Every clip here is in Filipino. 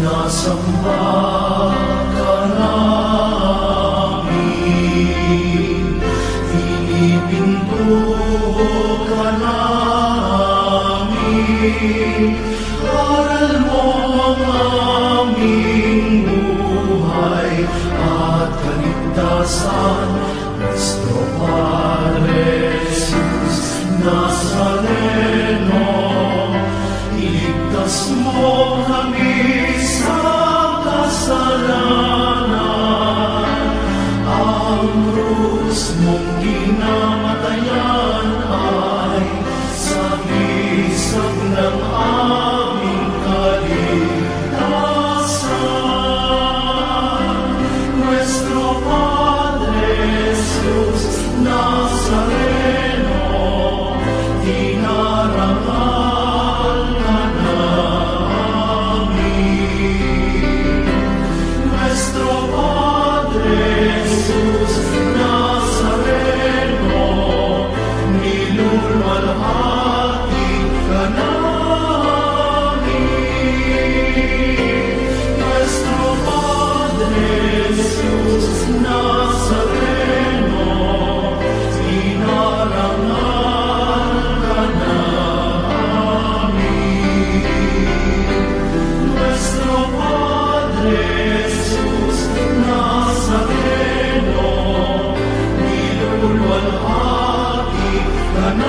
sinasamba ka namin, pinipinto ka namin, aral mo ang aming buhay at kaligtasan, Nuestro Padre Jesus Nazareno, iligtas mo kami sa kasalanan. Ang krus mong kinamatayan ay sagisag ng aming kaligtasan. Nuestro Padre Jesus Nazareno, dinarangal ka namin. Nuestro Padre Jesus Nazareno, nilulwalhati ka namin. Nuestro Padre Jesus Nazareno, dinarangal ka namin. Nuestro Padre Jesus Nazareno, nilulwalhati ka namin.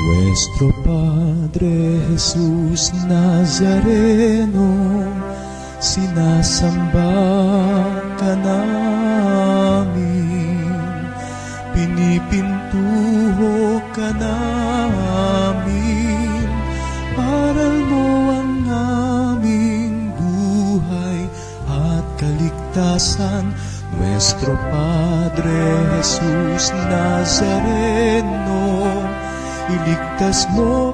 Nuestro Padre Jesus Nazareno, sinasamba ka namin, pinipintuho ka namin, aral mo ang aming buhay at kaligtasan. Nuestro Padre Jesus Nazareno, iligtas mo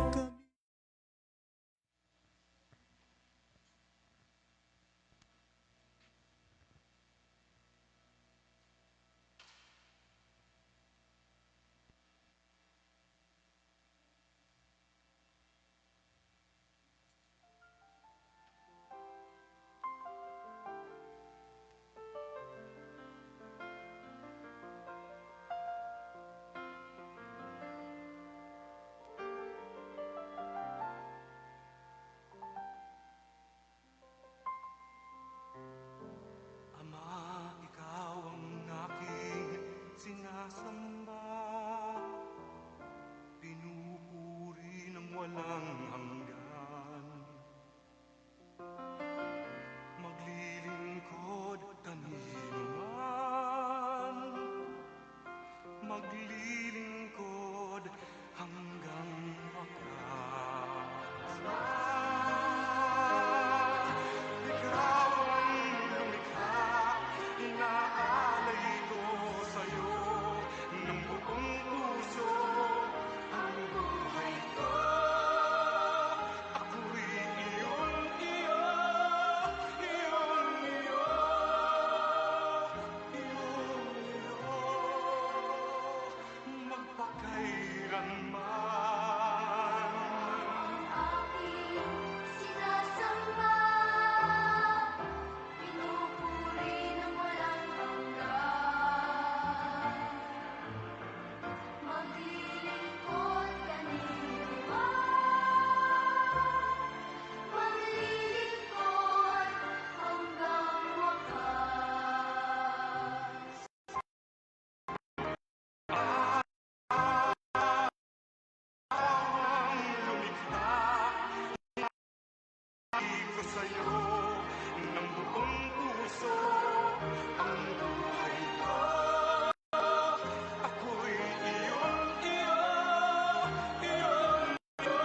ko sa'yo ng buong puso ang buhay ko. Ako'y iyong iyo, iyong iyo,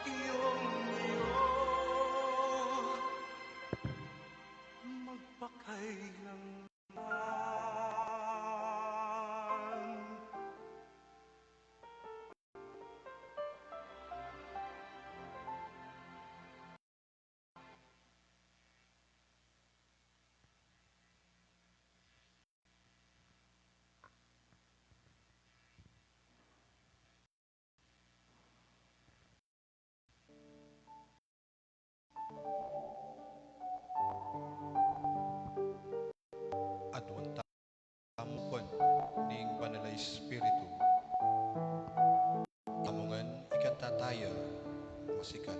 iyong iyo. Magpakailanman. Adwan tamukan ning Banal Espiritu. Amungan ikatataya musikan.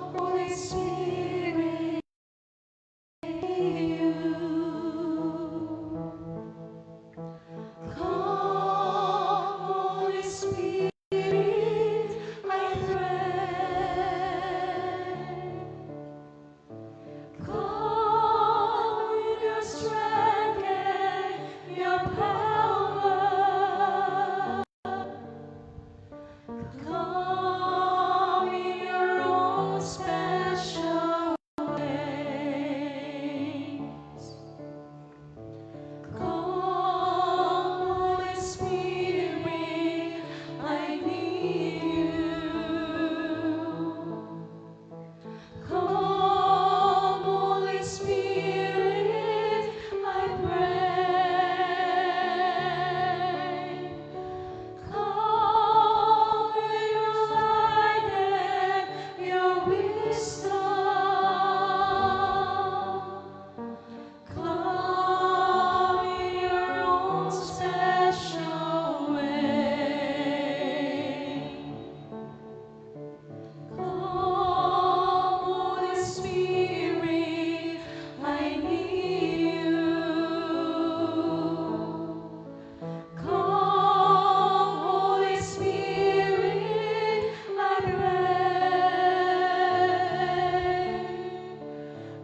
Holy Spirit, you come, Holy Spirit, I pray. Come with your strength and your power. Come in your own special ways. Come, Holy Spirit, I need you. Come, Holy Spirit, I pray. Come with your light and your wisdom. Come in your own special way. Come, Holy Spirit, I need you. Come, Holy Spirit, I pray.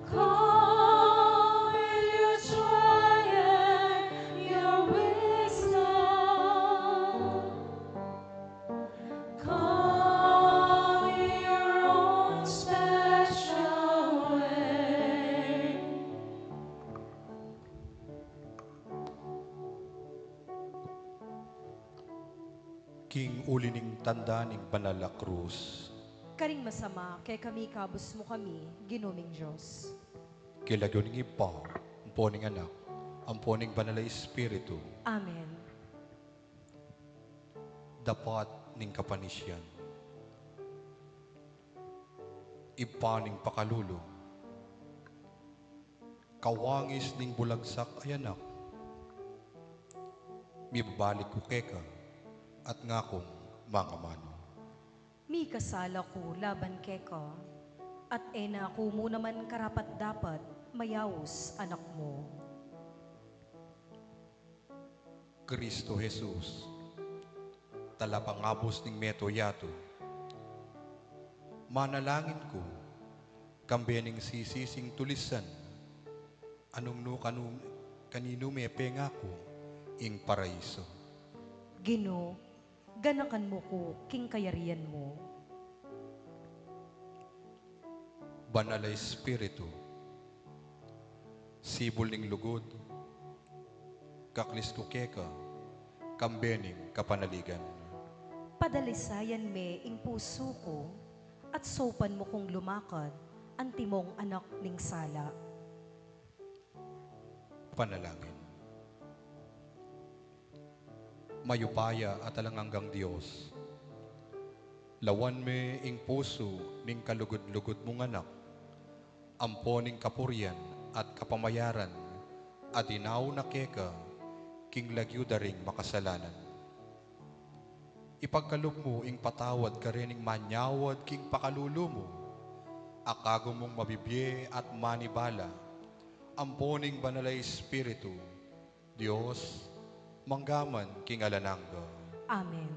Come with your joy and your wisdom. Come in your own special way. King uli ning tanda ning Banal a Cruz. Karing masama, kay kami kabus mo kami, ginuming Diyos. Kilagyo ning ipa, ampo ning anak, ampo ning Banal a Espiritu. Amen. Dapat ning kapanisyan. Ipa ning pakalulong. Kawangis ning bulagsak ay anak. Mibabalik ko keka at ngakong mga mano. Mi kasala ko laban keko, at ena ko mo naman karapat dapat mayawos anak mo. Kristo Jesus, talapangabos ning meto yato. Manalangin ko, kambening sisising tulisan, anong no kanino mepe nga ko, ing paraiso. Gino, ganakan mo ko, king kayarian mo. Banal a Espiritu, sibol ning lugod, kaklis ko keka, kambening kapanaligan. Padalisayan me ing puso ko, at sopan mo kong lumakad, ang timong anak ning sala. Panalangin. Mayupaya at alanganggang Diyos, lawan me ing puso ning kalugod-lugod mong anak, ampo ning kapuryan at kapamayaran, adinaw na keka, king lagyo daring makasalanan. Ipagkalog mo ing patawad ka rin ing manyawad king pakululo mo, akago mong mabibye at manibala, amponing Banal a Espiritu, Diyos, manggaman king alanangga. Amen.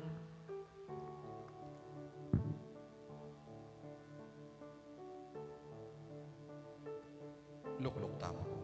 luklok tama po.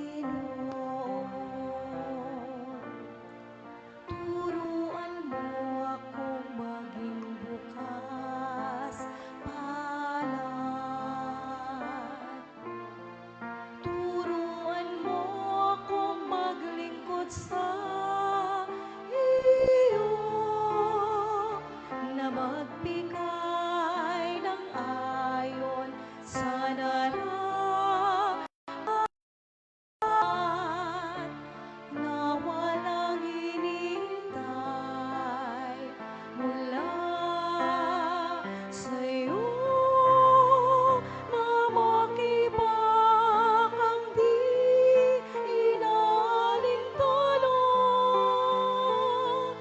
Panginoon, turuan mo akong maging bukas palad. Turuan mo akong maglingkod sa iyo, na magbigay ng ayon sa nararapat, na walang hinihintay mula sa'yo, na makibakang di inalintulong,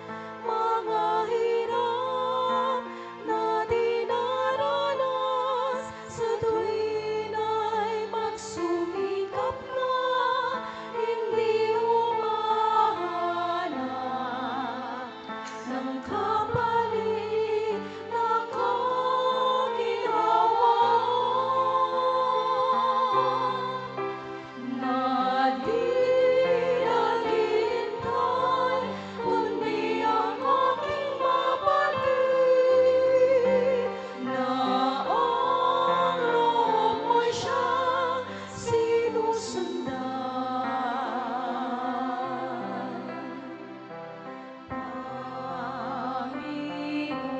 mga hirap na dinaranas sa tuwin ay magsumikap na hindi humahanap ng kapalit na kaginhawaan, na di naghihintay kundi ang aking mapatid, na ang loob mo'y siyang sinusundan.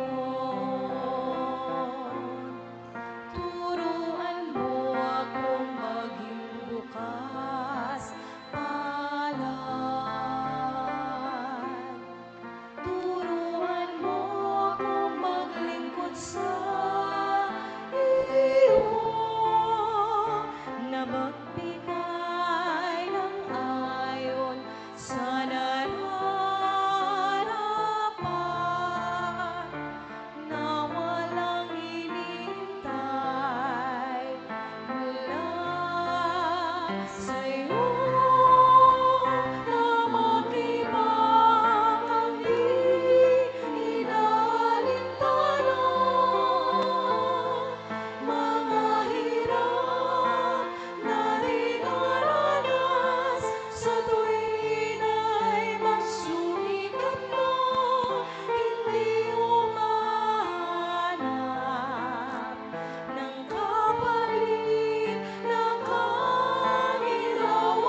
Panginoon, turuan mo akong maging bukas palad. Turuan mo akong maglingkod sa iyo, na magbigay ng ayon sa nararapat, na walang hinihintay mula sa'yo, na makibakang di inalintulong, mga hirap na dinaranas sa tuwin ay magsumikap na hindi humahanap ng kapalit na kaginhawaan.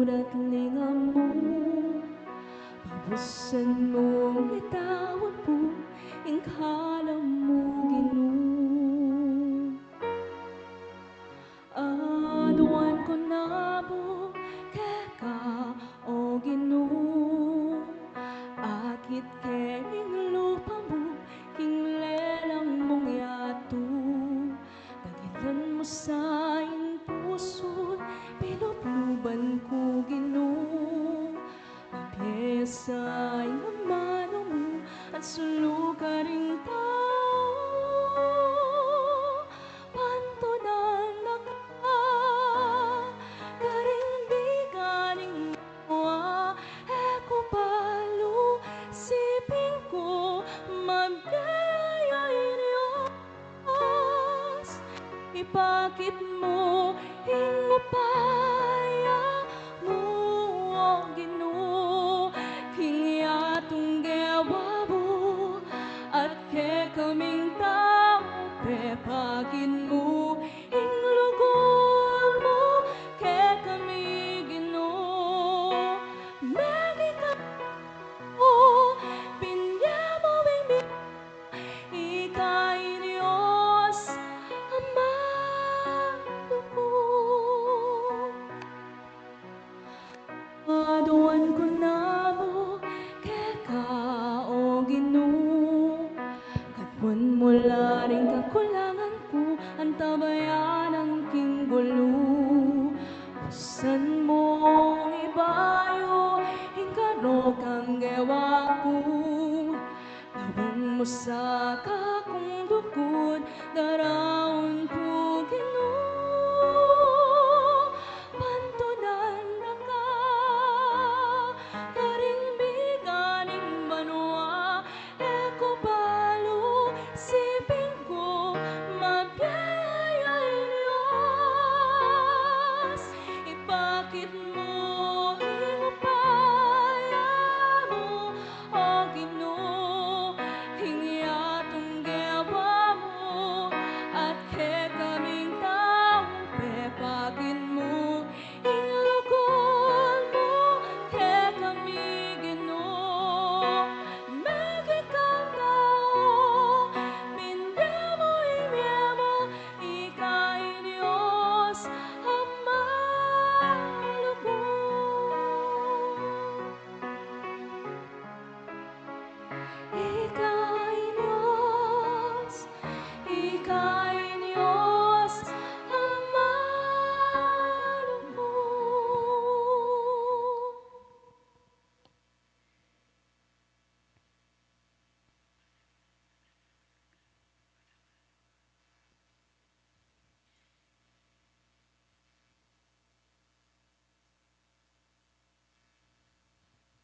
at lingam mo, pabusan mo itawan po, ingkalam mo Ginoo. Aduan ko na mo, keka o Ginoo, akit king lupa mo, king lelang mong yato, dagilan mo sa iyong puso, pinupluban ko Ginoo, mapiyesa iyong mano mo, at sulugaring tao, pantunan na ka, karindiganing mga eko palo, siping ko, mabiyayay Diyos, ipakit mo, hingupaya mo, o Ginoo, hingyatong gawa mo, at ke kaming tao, pepagin mo, hinglugol mo, ke kami Ginoo, megika mo, pinya mo ika'y Diyos, Ama lubos. Aduan ko na mo, keka o Ginoo, katwan mula rin kakulangan ko, ang tabayan ng king gulo. Usan mong ibayo, hingkarok ang gawa ko, lawan mo sa kakong dukod, daraon ko Ginoo, pantunan na ka, karimbiganing banwa, eko balo, siping ko, mabiyayay Diyos, ipakit mo, hingupaya mo, o Ginoo, hingyatong gawa mo, at ke kaming tao, pepagin mo, hinglugol mo, ke kami Ginoo, megikang tao, imya mo, ika'y Diyos, Ama lubos. Ika'y Diyos, Ama lubos.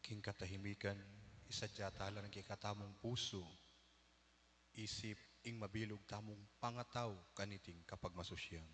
King katahimikan, isadya tala ng kikatamong puso, isip ing mabilog tamong pangataw kaniting kapag masusyang.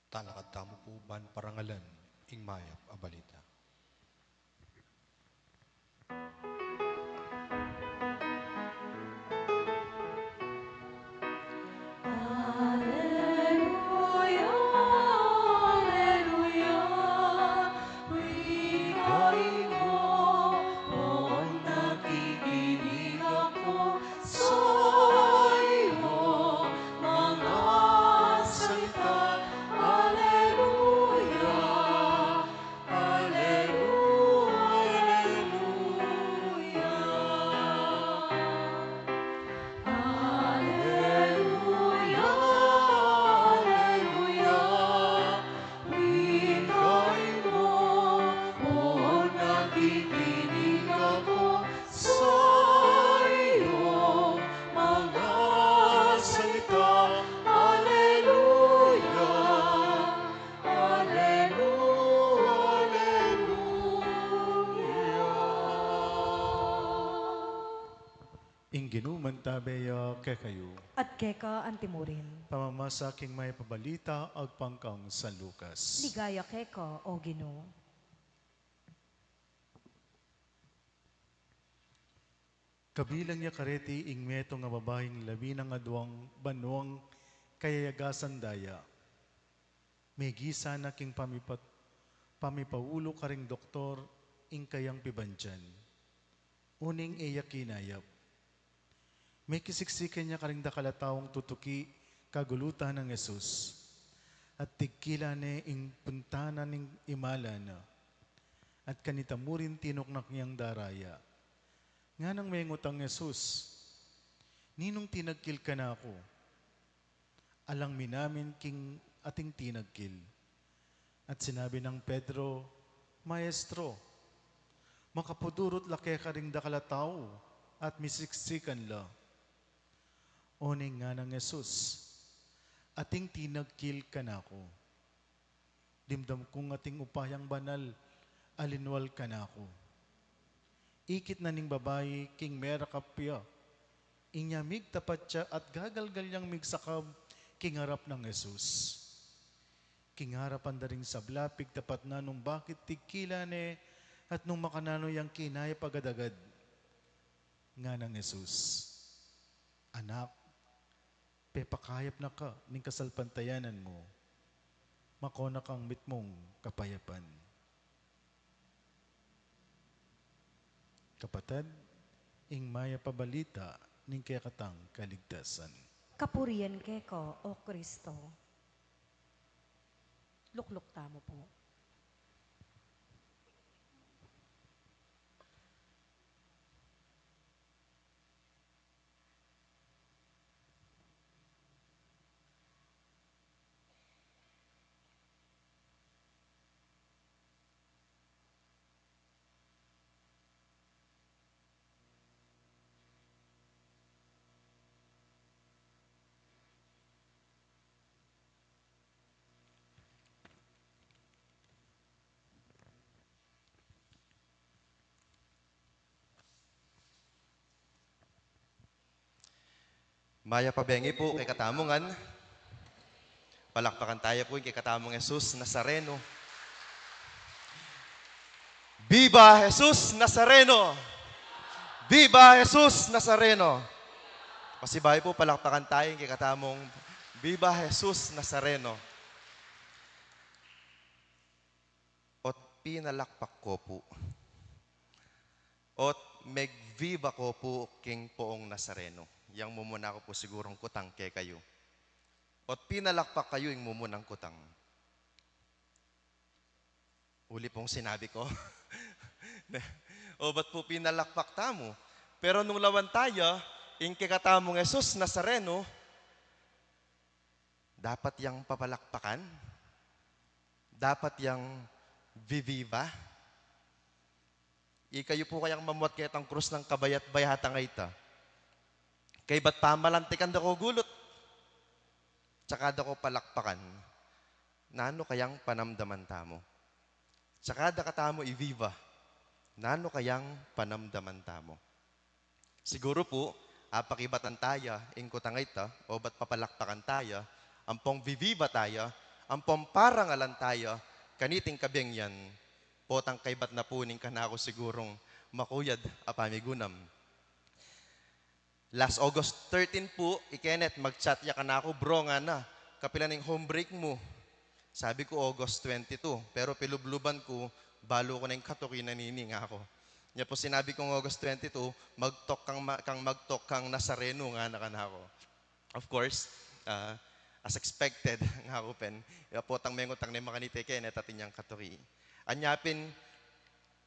Talakad tamo po ban parangalan, ing mayap a balita. Ingginuman tabeyo kekayo. At keka antimurin. Pamamasa king may pabalita agpangkang San Lucas. Ligaya keka, o Ginoo. Kabilang niya kareti ing meto nga babaeng labi ng adwang banwang kayayagasan daya. May gisa na king pamipaulo karing doktor ing kayang pibansyan. Uning iya kinayap. May kisiksikan niya karing dakalatawang tutuki kagulutan ng Yesus. At tigkila ni ing puntana ning imala na. At kanitamurin tinuknak niyang daraya. Nga nang may ngutang Yesus, ninong tinagkil ka na ako? Alang minamin king ating tinagkil. At sinabi ng Pedro, Maestro, makapudurot laki ka ring dakalataw at misiksikan la. Oning nga ng Yesus, ating tinagkil ka na ako. Dimdam kong ating upayang banal, alinwal ka na ako. Ikit na ning babae, king mera kapya. Inyamig tapat siya at gagalgalyang migsakab, king harap ng Jesus. King harapan da ring sablapig tapat na nung bakit tigkila ne, at nung makanano yang kinaya pagadagad. Nga ng Jesus, anak, pepakayap na ka ning kasalpantayanan mo, makona kang mitmong kapayapan. Kapatid, ing maya pabalita ning kayakatang kaligtasan. Kapurian keko, o Kristo. Lukluk tamo po. Maya pabengi po kay katamungan. Palakpakan tayo po kay katamong Jesus Nazareno. Viva Jesus Nazareno! Viva Jesus Nazareno! Pasibay po, palakpakan tayo kay katamong Viva Jesus Nazareno. Ot pinalakpak ko po. Ot megviva ko po king poong Nazareno. Yang mumuna ko po sigurong kutang kay kayo. Ot pinalakpak kayo yung mumunang kutang. Uli pong sinabi ko. O ba't po pinalakpak tamo? Pero nung lawan tayo, yung kikatamong Jesus Nazareno, dapat yang papalakpakan? Dapat yang viviva? Ikayo po kayang mamuat kaya tang krus ng kabayat bayhatang ita. Kay ba't pamalantikan da ko gulot? Tsaka da ko palakpakan. Nano kayang panamdaman tamo? Tsaka da katamo i-viva. Nano kayang panamdaman tamo? Siguro po, apakibatan tayo, ingkutangay ta, o ba't papalakpakan tayo, ampong viviva tayo, ampong parangalan tayo, kaniting kabeng yan, potang kaybat na puning ka na ako sigurong makuyad apamigunam. Last August 13 po, Kenneth, mag-chat ya ka na ako, bro nga na, kapilan ng home break mo. Sabi ko August 22, pero pilubluban ko, balo ko na yung katuki na nini nga ako. Niya po sinabi kong August 22, mag-talk kang Nazareno nga na ka na ako. Of course, as expected, nga ako pen, potang mengotang na makanite Kenneth at inyang katuki. Anyapin,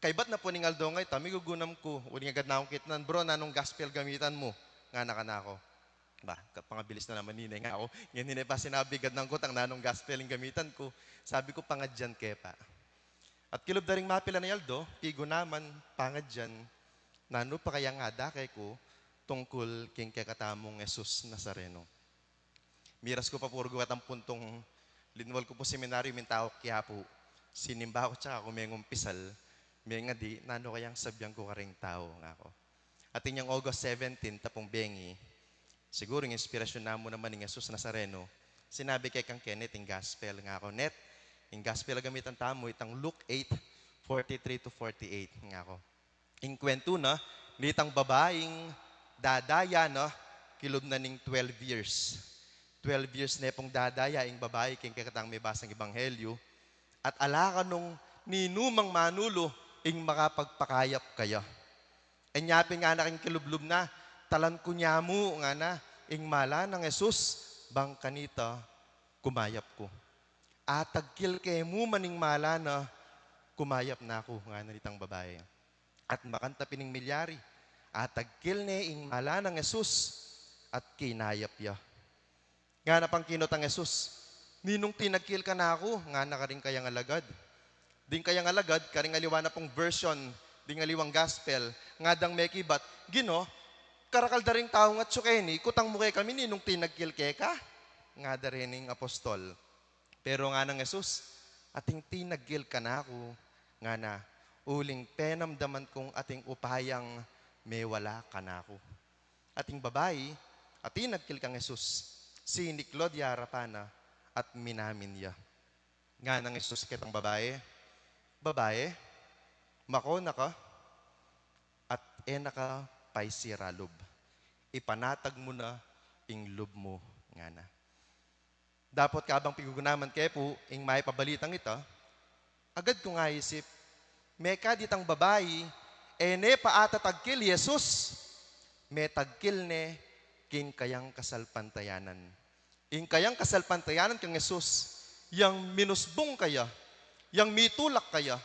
kaybat na po ning Aldo ngay, migugunam ko, uling agad na akong kitnan, bro, nanong gospel gamitan mo? Nga na ka na ako. Ba, pangabilis na naman nina nga ako. Ngayon nina pa sinabi agad ng kutang nanong gospel yung gamitan ko. Sabi ko, pangadyan kepa. At kilob na rin mapila na Aldo, pigo naman, pangadyan, nano pa kaya nga dakay ko, tungkol king kakatamong Jesus Nazareno. Miras ko pa purgo at ang puntong linwal ko po seminaryo, mintao kaya po, sinimba ko tsaka kumengong pisal, may nga di, nano kayang sabyang ko karing tao nga ako. At inyong August 17, tapong bengi, siguro yung inspirasyon na mo naman ng Jesus Nazareno, sinabi kay kang Kenneth, yung gospel nga ako, Net, yung gospel gamitan tamo, itang Luke 8, 43 to 48, nga ako. Yung kwento na, nitang babaeng dadaya na, kilob na ning 12 years. 12 years na pong dadaya, yung babae, king kakatang may basang ebanghelyo, at alaka nung ninumang manulo, ing makapagpakayap kaya. Enyapin nga na king kilublub na, talan ko niya mo nga na, ing mala ng Jesus, bang kanita, kumayap ko. Atagkil kay mo maning mala na, kumayap na ako, nga nalitang babae. At makanta pining milyari, atagkil ne ing mala ng Jesus, at kinayap ya. Nga na pang kinot ang Jesus, ninong tinagkil ka na ako, nga na karing kayang alagad. Ding kayang alagad, karing aliwa na pong version, ding aliwang gospel, nga dang mekibat, gino, karakal da ring tao nga tsukeni, kutang mukhe kami ninong tinagkil ke ka, nga da rin apostol. Pero nga ng Jesus, ating tinagkil ka na ako, nga na, uling penamdaman kong ating upayang may wala ka na ako. Ating babae, ating nagkil kang Jesus, si ni Claudia Rapana, at minamin niya. Nga ng Jesus kitang babae, babae, mako na ka, at naka pay siralob. Ipanatag mo na ing lub mo, nga na. Dapat kabang pigugunaman kaya po, ing may pabalitang ito, agad ko nga isip, meka ditang babae, ne paata tagkil Jesus, me tagkil ne, king kayang kasalpantayanan. Ing kayang kasalpantayanan kang Jesus, yang minusbong kaya, yang mitulak kaya,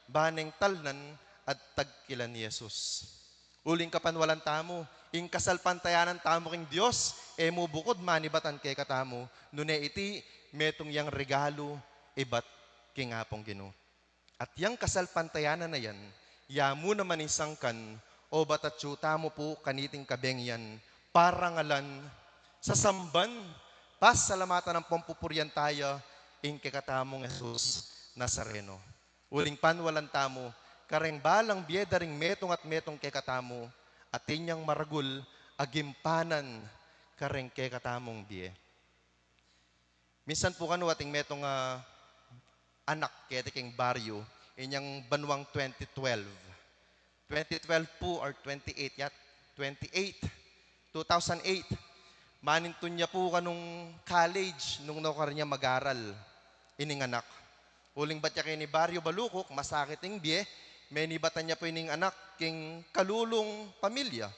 baneng talnan at tagkilan ni Jesus. Uling kapanwalan tamo, ing kasalpantayanan tamo king Diyos, mo bukod manibatan kay katamo, nune iti metong yang regalo, ibat king apong Gino. At yang kasalpantayanan na yan, yamu naman isangkan, o batatsu tamo po kaniting kabengyan, parangalan, sa samban, pasalamatan ng pampupuryan tayo, ing kikatamong Jesus Nazareno. Uling panwalan tamo, kareng balang biedaring metong at metong kekatamo, at inyang maragul, agimpanan, kareng kekatamong bie. Minsan po kanu ating metong anak ketiking baryo, inyang banwang 2012. 2012 po or 28 yat, 2008. Manintun niya po kanong college nung nakar niya mag-aral, ining anak. Uling batya kay ni Baryo Balukok, masakit ng biye, may nibatan niya po ining anak, king kalulong pamilya.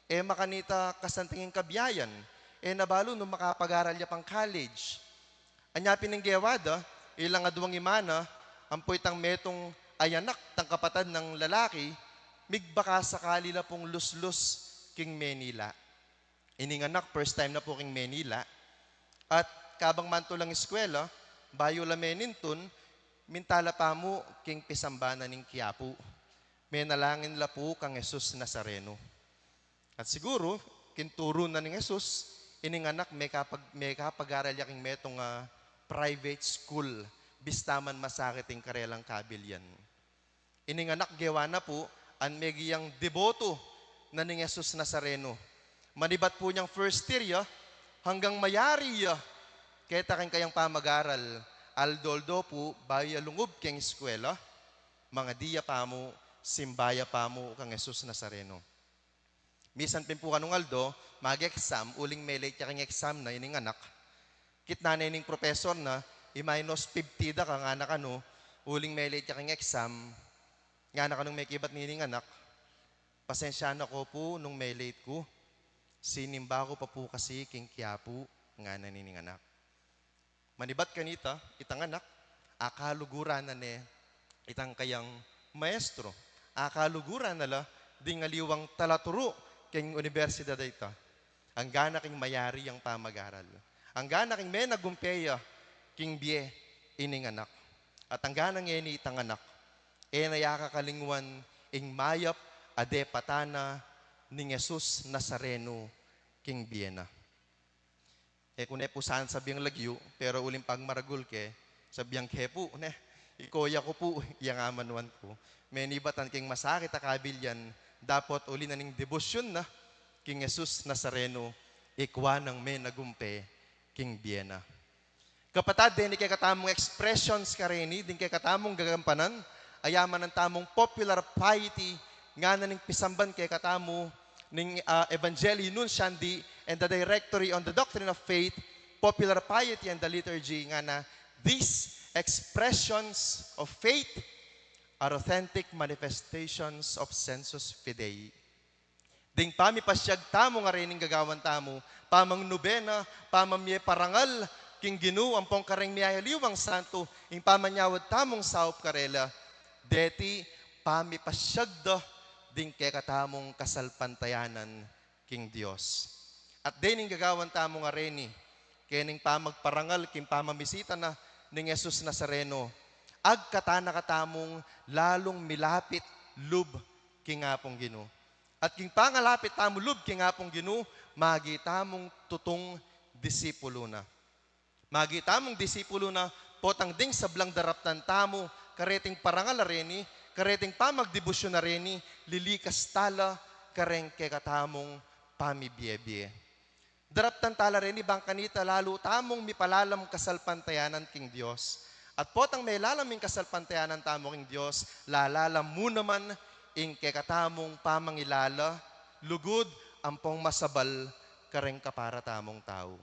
Makanita kasantingin kabiyayan, nabalo nung makapag-aral niya pang college. Anyapin ng gewada, ilang aduang imana, ampoy tang metong ayanak, tang kapatid ng lalaki, migbaka sakali na pong luslus king Manila. Ining anak, first time na po king Manila. At kabang manto lang eskwela, bayo la menintun, mintala pa mo king pisambana ning Quiapo. May nalangin la po kang Jesus Nazareno. At siguro, kinturo na ning Jesus, ining anak may kapag-aral yaking metong private school, bistaman masakit ing karelang kabilyan. Ining anak gewa na po, an megiyang deboto na ning Jesus Nazareno. Manibat po niyang first year, hanggang mayari, kaya kayang pamag-aral, aldoldo po, bayo lungob keng eskwela, mga diya pa mo, simbaya pa mo kang Jesus Nazareno. Misan pin po kanong aldo, mag-exam, uling may late kang exam na ining anak, kitna na ining professor na, i-minus 50 da kang anak ano, uling may late kang exam, nga anak anong may kibat ni ining anak, pasensya na ko po nung may late ko, sinimba ko pa po kasi king Quiapo, nga na nining anak. Manibat kanita, itang anak, akaluguran na ne, itang kayang maestro, akaluguran na la, dingaliwang talaturo, king universidad ita. Ang gana king mayari ang pamag-aral. Ang gana king may nagumpeya, king bie, ining anak. At ang gana ngayon itang anak, nayakakalingwan, ing mayap, ade patana, ni Jesus Nazareno, king Biena. Kung po saan sabiyang lagyo, pero uling pag maragul ke, sabiyang kepo, ikoya ko po, iyang amanuan ko. May nibatan king masakit akabilyan, Dapat uli na ning debosyon na King Jesus Nazareno, ikwa ng may nagumpe, King Biena. Kapatad, din kay katamong expressions kareni, din kay katamong gagampanan, ayaman ng tamong popular piety, nga na ning pisamban kay katamo, ning Evangelii Nunciandi, and the Directory on the Doctrine of Faith, popular piety and the liturgy, nga na, these expressions of faith are authentic manifestations of sensus fidei. Ding pamipasyag tamo nga rin gagawan tamo, pamang nobena, pamamye parangal, king ginu, ampong kareng miyayaliwang santo, ing pamanyawad tamong saop karela, deti pamipasyag da, ding kekatamong kasalpantayanan, king Dios. At din ing gagawan tamo nga rin, kening pamagparangal, king pamamisita na, ning Jesus Nazareno, agkatana katamong lalong milapit lub kingapong ginu. At king pangalapit tamo lub kingapong ginu, magitamong tutong disipulo na. Magitamong disipulo na, potang ding sablang daraptan tamo, kareting parangal na reni, kareting pamagdebosyon na reni, lilikas tala, kareng kekatamong pamibiyebye. Daraptan tala rin, ibang kanita, lalo tamong mipalalam kasalpantayanan king Diyos. At potang may lalaming kasalpantayanan tamo king Diyos, lalalam mo naman ing kekatamong pamangilala, lugod, ampong masabal, kareng kapara tamong tao.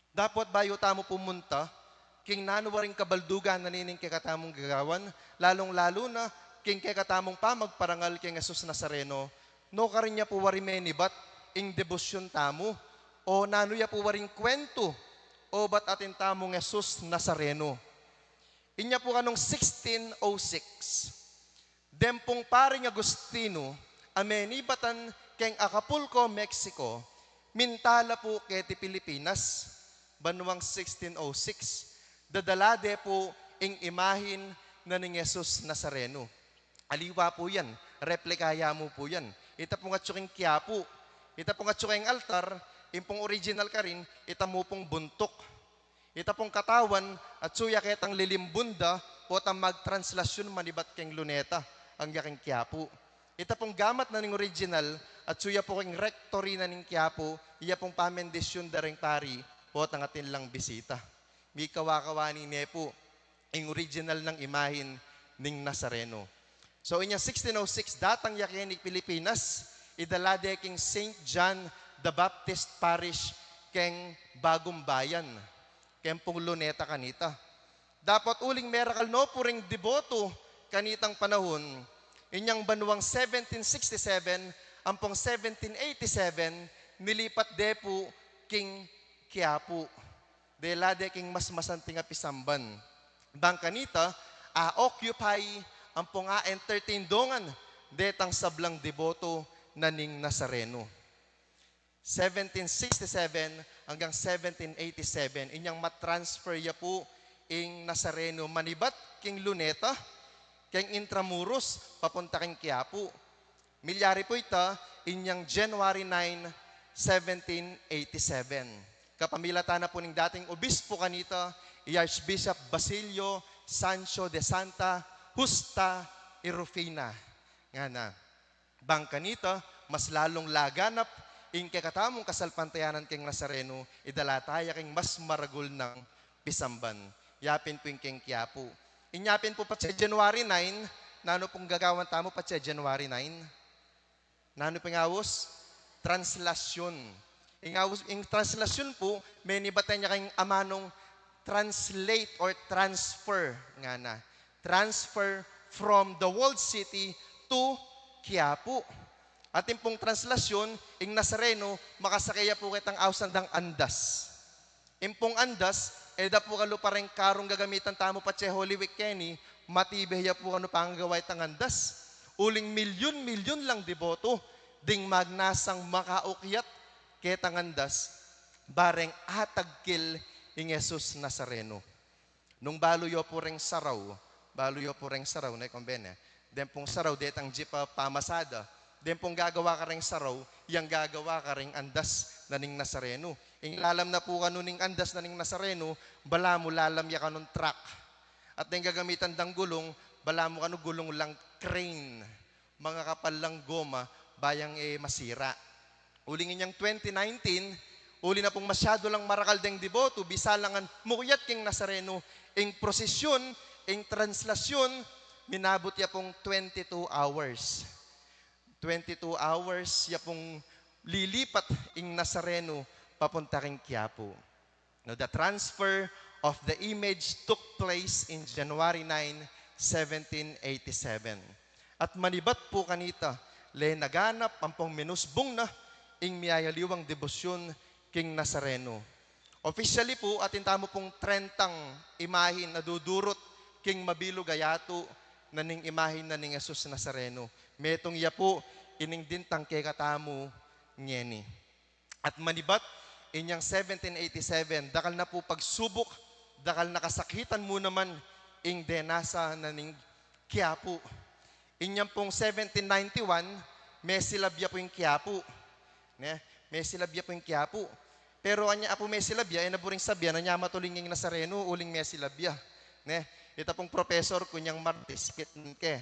Dapat bayo tamo pumunta, king nanuwaring kabaldugan na nining kekatamong gagawan, lalong-lalo na, king kekatamong pamagparangal king Jesus Nazareno, no karin niya po warimenibat, ing debosyon tamo, o nanuya po waring kwento, o ba't atin tamong Jesus Nazareno. Inya po kanong 1606, dempong paring Agustino, amenibatan keng Acapulco, Mexico, mintala po keti Pilipinas, banuang 1606, dadalade po ing imahin na ning Jesus Nazareno. Aliwa po yan, replikaya mo po yan. Ita po nga tsuking Quiapo, ita po nga tsuking altar, impong original ka rin, ita mo pong buntok. Ita pong katawan, at suya ketang lilimbunda, o ta magtranslasyon manibat keng luneta, ang yaking Quiapo. Ita pong gamat na ning original, at suya po keng rectory na ning Quiapo, iya pong pamendisyon daring pari, o tangatin lang bisita. May kawakawani ne po, ing original ng imahin ning Nazareno. So inya 1606, datang yakinig Pilipinas, idalade king St. John the Baptist Parish keng Bagong Bayan, keng pong luneta kanita. Dapat uling miracle no puring deboto kanitang panahon, inyang banuang 1767, ampong 1787, nilipat de po king Quiapo. Delade king mas masanting apisamban. Bang kanita, occupy ampong entertain dongan, detang sablang deboto na ning Nazareno. 1767 hanggang 1787, inyang matransfer ya po ing Nazareno manibat king Luneta, king Intramuros, papunta king Quiapo. Milyari po ita, inyang January 9, 1787. Kapamilata na po ning dating obispo kanita, Archbishop Basilio Sancho de Santa Justa y Rufina. Nga na, bang kanita, mas lalong laganap, ing kekatamong kasalpantayanan king Nazareno, idalataya king mas maragul ng pisamban. Yapin po yung king Quiapo. Inyapin po pa sa January 9, nano pong gagawan tamo pa sa January 9? Nano pong awos? Translasyon. Ing translasyon po, may nibatan niya kayong amanong translate or transfer. Nga na. Transfer from the walled city to Quiapo. At pong translasyon, ing Nazareno, makasakaya po kitang ausandang andas. Impong andas, da po kalo parang karong gagamitan tamo pa sa Holy Week Kenny, matibihya po ano pang gaway tang andas. Uling milyon-milyon lang deboto, ding magnasang makaukyat ketang andas, bareng atagkil ing Jesus Nazareno. Nung baluyo po ring saraw, na kumbene, den pong saraw, detang jeepa pamasada, den pong gagawa ka ring saraw, yang gagawa ka ring andas na ning Nazareno. Ing lalam na po kanuning andas na ning Nazareno, bala mo lalam ya kanun truck. At yung gagamitan dang gulong, bala mo kanu gulong lang crane. mga kapal lang goma, bayang masira. Uling inyang 2019, uli na pong masyado lang marakal deng deboto, bisalangan mukiyat king Nazareno, ing prosesyon, ing translasyon, minabot ya pong 22 hours. 22 hours, ya pong lilipat ing Nazareno papunta king Quiapo. Now, the transfer of the image took place in January 9, 1787. At manibat po kanita, le naganap ang pong minusbong na ing miyayaliwang debosyon king Nazareno. Officially po, atin tamo pong 30 imahin na dudurot king Mabilo Gayato na ning imahin na ning Jesus Nazareno. Metong iya po, ining din tangke katamo ngeni. At manibat, inyang 1787, dakal na po pagsubok, dakal nakasakitan mo naman ing denasa na ning Quiapo. Inyang pong 1791, may silabya po yung Quiapo. May silabya po yung Quiapo. Pero anya apo may silabya, naburing sabya na niya matuling yung Nazareno, uling may silabya. Ito pong professor, kunyang Martis, ke.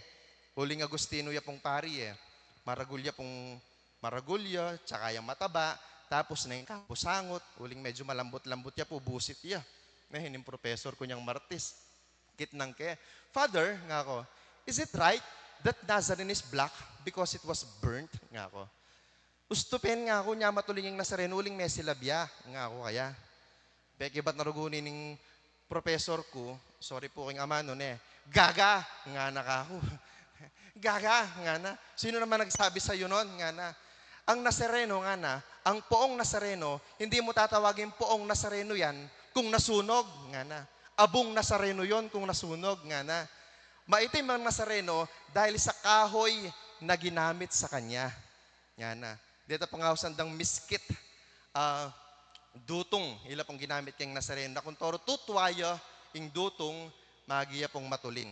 Uling Agustino ya pong pari Maragulya pong maragulya, tsaka yung mataba, tapos na yung kapusangot, uling medyo malambot-lambot ya po, busit ya. Hining professor kunyang Martis. Kitnang ke. Father, nga ako, is it right that Nazarene is black because it was burnt? Nga ako. Ustupin nga ako, niya matulinging Nazareno, uling may silabya. Nga ako kaya. Peke ba't narugunin ng professor ko, sorry po king ama nun gaga, nga na ka ako. Gaga, nga na. Sino naman nagsabi sa iyo nun? Nga na. Ang Nazareno, nga na, ang poong Nazareno, hindi mo tatawagin poong Nazareno yan kung nasunog, nga na. Abong Nazareno yon kung nasunog, nga na. Maitim ang Nazareno dahil sa kahoy na ginamit sa kanya. Nga na. Dito pangawasandang miskit, dutong, ila pong ginamit kang Nazareno. Na kung toro tutwaya, ing dutong, magiya pong matuling.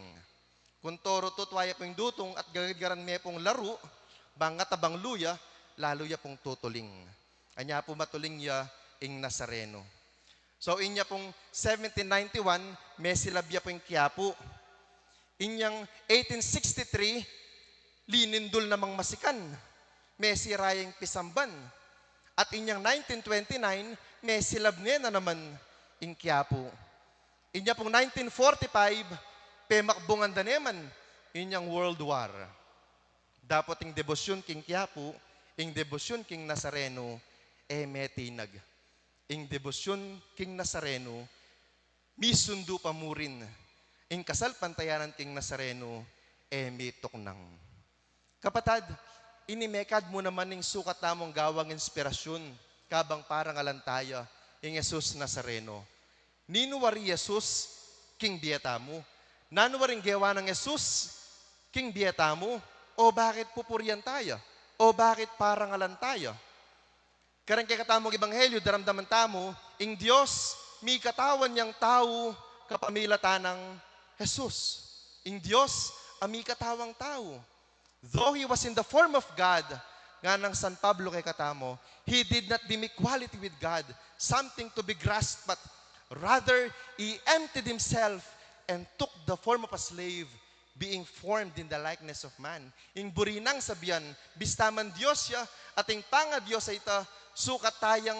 Kung toro tutwaya pong dutong at gagagaran may pong laro, bangat abang luya, lalo ya pong tutuling. Anya po matuling ya ing Nazareno. So inya pong 1791, may silabya po yung Quiapo. Inyang 1863, linindol namang masikan, may sirayang pisamban. At inyang 1929, may silabnge na naman ing Quiapo. Inya pong 1945, pemakbungan daneman, inyang World War. Dapat ing debosyon king Quiapo, ing debosyon king Nazareno, metinag. Ing debosyon king Nazareno, misundo pamurin. Ing kasal pantayanan king Nazareno, mitoknang. Kapatad, inimekad mo naman ing sukat namong gawang inspirasyon, kabang parang alantaya, ing Jesus Nazareno. Ninuwari Jesus, king dieta mo. Nanuwaring gawa ng Jesus, king dieta mo. O bakit pupurian tayo? O bakit parangalan tayo? Karang kay katamong ebanghelyo, daramdaman tamo, ing Diyos, mi katawan niyang tao, kapamilatan ng Jesus. Ing Diyos, ami katawang tao. Though He was in the form of God, nga ng San Pablo kay katamo, He did not deem equality with God something to be grasped, but rather, He emptied Himself and took the form of a slave, being formed in the likeness of man. Ing burinang sabihan, bistaman Diyos siya, ating panga Diyos ay ita, sukat tayang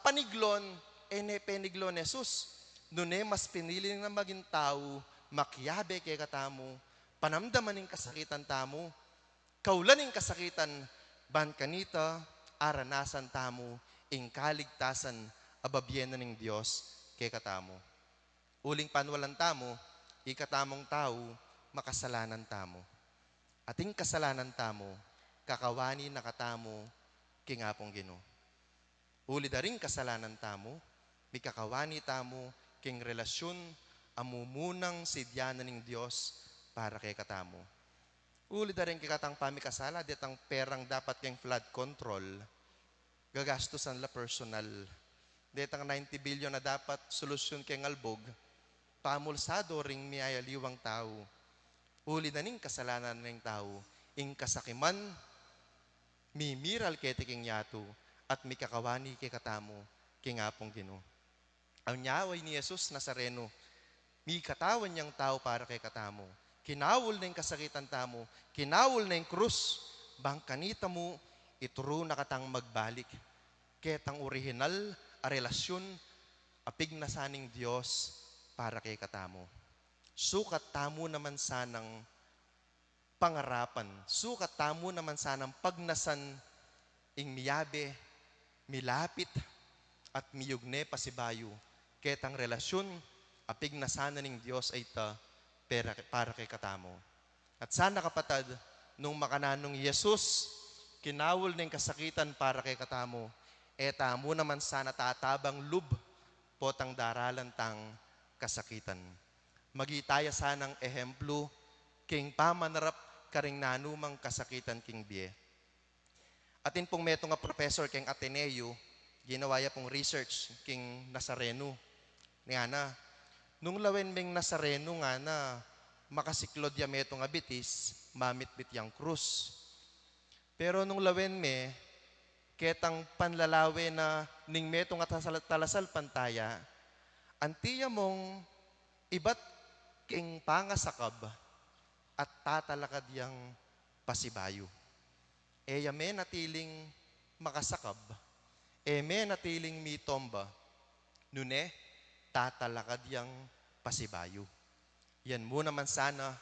paniglon, peniglon Jesus. Nune, mas pinili na maging tao, makyabe kay katamo, panamdaman ng kasakitan tamo, kaulan ng kasakitan, ban kanita, aranasan tamo, ing kaligtasan, ababyena ng Diyos kay katamo. Uling panwalan tamo, ikatamong tao, makasalanan tamo. Ating kasalanan tamo, kakawani na katamo, kingapong Ginoo. Uli da ring kasalanan tamo, may kakawani tamo, king relasyon, amumunang sidyanan ng Diyos para kay katamo. Uli da rin kikatang pamikasala, ditang perang dapat kang flood control, gagastusan la personal. Ditang 90 billion na dapat solusyon kay ngalbog, pamulsado ring miyayaliwang tao. Uli na ning kasalanan ng tao, ing kasakiman, mimiral kay tiking yato, at mi kakawani kay katamo, kingapong Ginoo. Ang nyaway ni Jesus Nazareno, mi katawan niyang tao para kay katamo, kinawol na yung kasakitan tamo, kinawol na yung krus, bang kanita mo, ituro na katang magbalik. Ketang original a relasyon, apig na saning Diyos para kay katamo. Sukat tamo naman sanang pangarapan, sukat tamo naman sanang pagnasan, ing miyabe, milapit, at miyugne pasibayo. Ketang relasyon, apig na sana ning Diyos ay para kay katamo. At sana kapatad, nung makananong Yesus, kinawol ng kasakitan para kay katamo, tamo naman sana tatabang lub, potang daralan tang kasakitan. Magitaya sanang ehemplo, king pamanarap karing nanumang kasakitan king biye. Atin pong meto nga professor king Ateneo, ginawa ya pong research king Nazareno. Nga na, nung lawen ming Nazareno nga na, makasiklod ya meto nga bitis, mamitbit yang krus. Pero nung lawen me, ketang panlalawe na ning meto nga talasal pantaya, antiya mong ibat king pangasakab at tatalakad yang pasibayo. Yame natiling makasakab, me natiling mitomba, nune tatalakad yang pasibayo. Yan mo naman sana,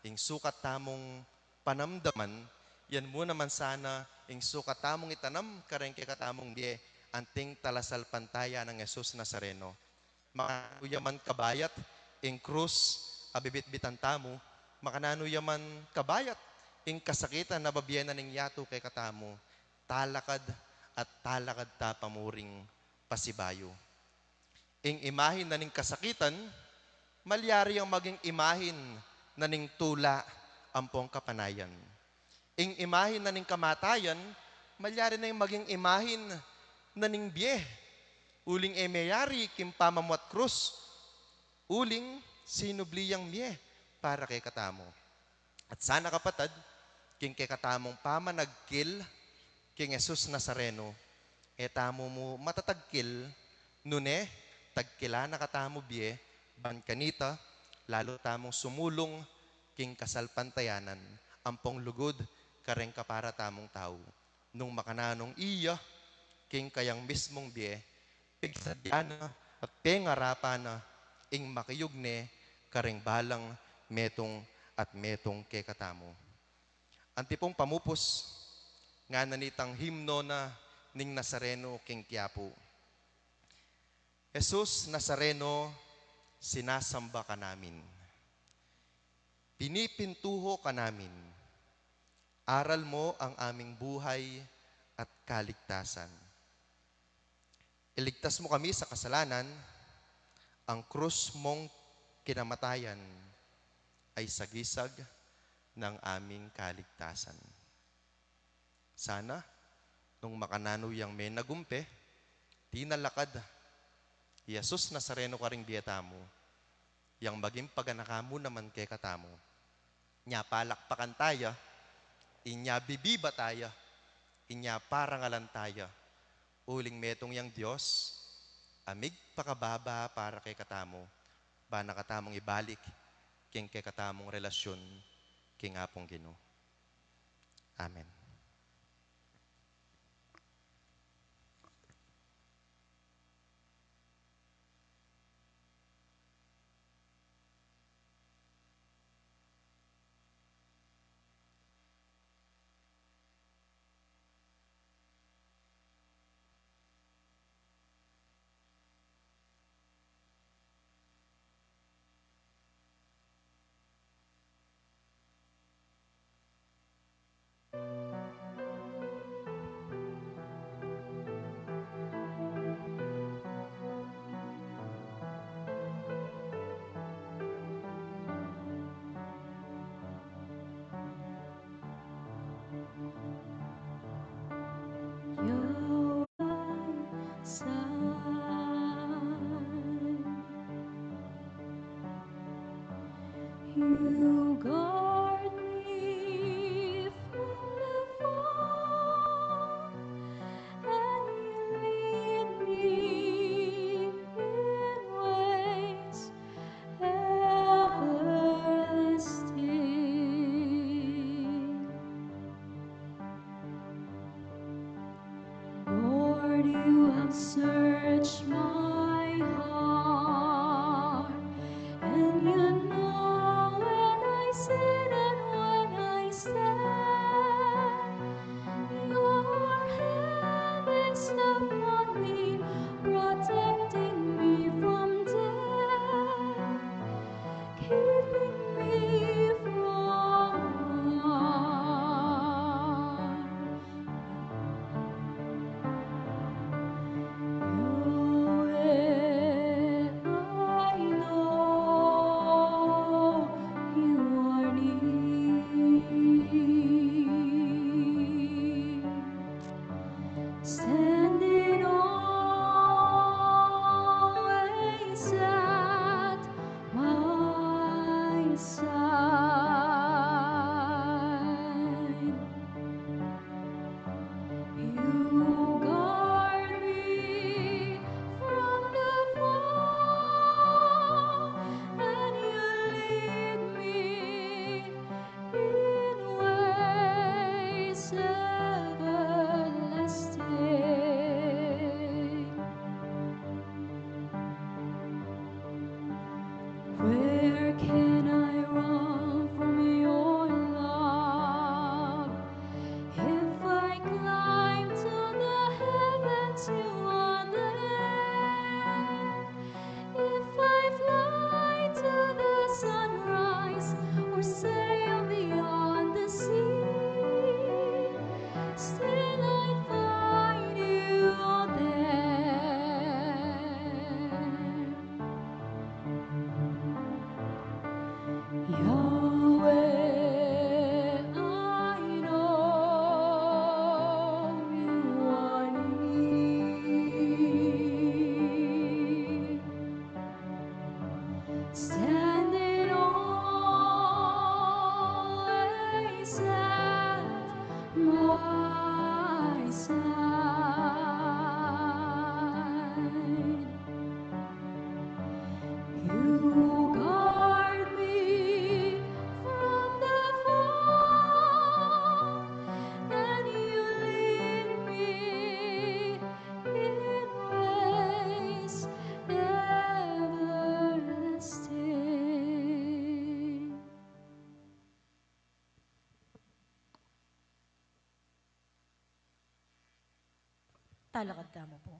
ing sukat tamong panamdaman, yan mo naman sana, ing sukat tamong itanam, kareng kay katamong diye, anting talasal pantaya ng Jesus Nazareno. Makanuyaman kabayat, ing krus, abibit-bitan tamo, makananuyaman kabayat, ing kasakitan na babiyena ning yato kay katamo, talakad at talakad ta pamuring pasibayo. Ing imahin na ning kasakitan, malyari ang maging imahin na ning tula ampong kapanayan. Ing imahin na ning kamatayan, malyari na yung maging imahin na ning biye. Uling emeyari kim pamamwat krus, uling sinubliyang miye para kay katamo. At sana kapatad, king kay katamong pamanagkil, king Jesus Nazareno, tamo mo matatagkil, nune, tagkila na katamo biye, ban kanita, lalo tamong sumulong, king kasalpantayanan, ampong lugod, kareng kapara tamong tao. Nung makananong iya, king kayang mismong biye, pigsadyana at pengarapana, ing makiyugne, kareng balang, metong at metong kay katamo. Antipong pamupos, nga nanitang himno na ning Nazareno king Quiapo. Jesus Nazareno, sinasamba ka namin. Pinipintuho ka namin. Aral mo ang aming buhay at kaligtasan. Iligtas mo kami sa kasalanan, ang krus mong kinamatayan ay sagisag ng aming kaligtasan. Sana, nung makananuyang may nagumpe, tinalakad, Jesus Nazareno ka ring biyatamo, yang maging paganakamu naman kay katamo. Nya palakpakan tayo, inya bibiba tayo, inya parangalan tayo. Uling metong yang Diyos, amig pakababa para kay katamo, ba nakatamong ibalik, king kay katamong relasyon, king apong Ginoo. Amen. my side. You guard me from the fall, and you lead me in ways everlasting. Talakad ka mo po.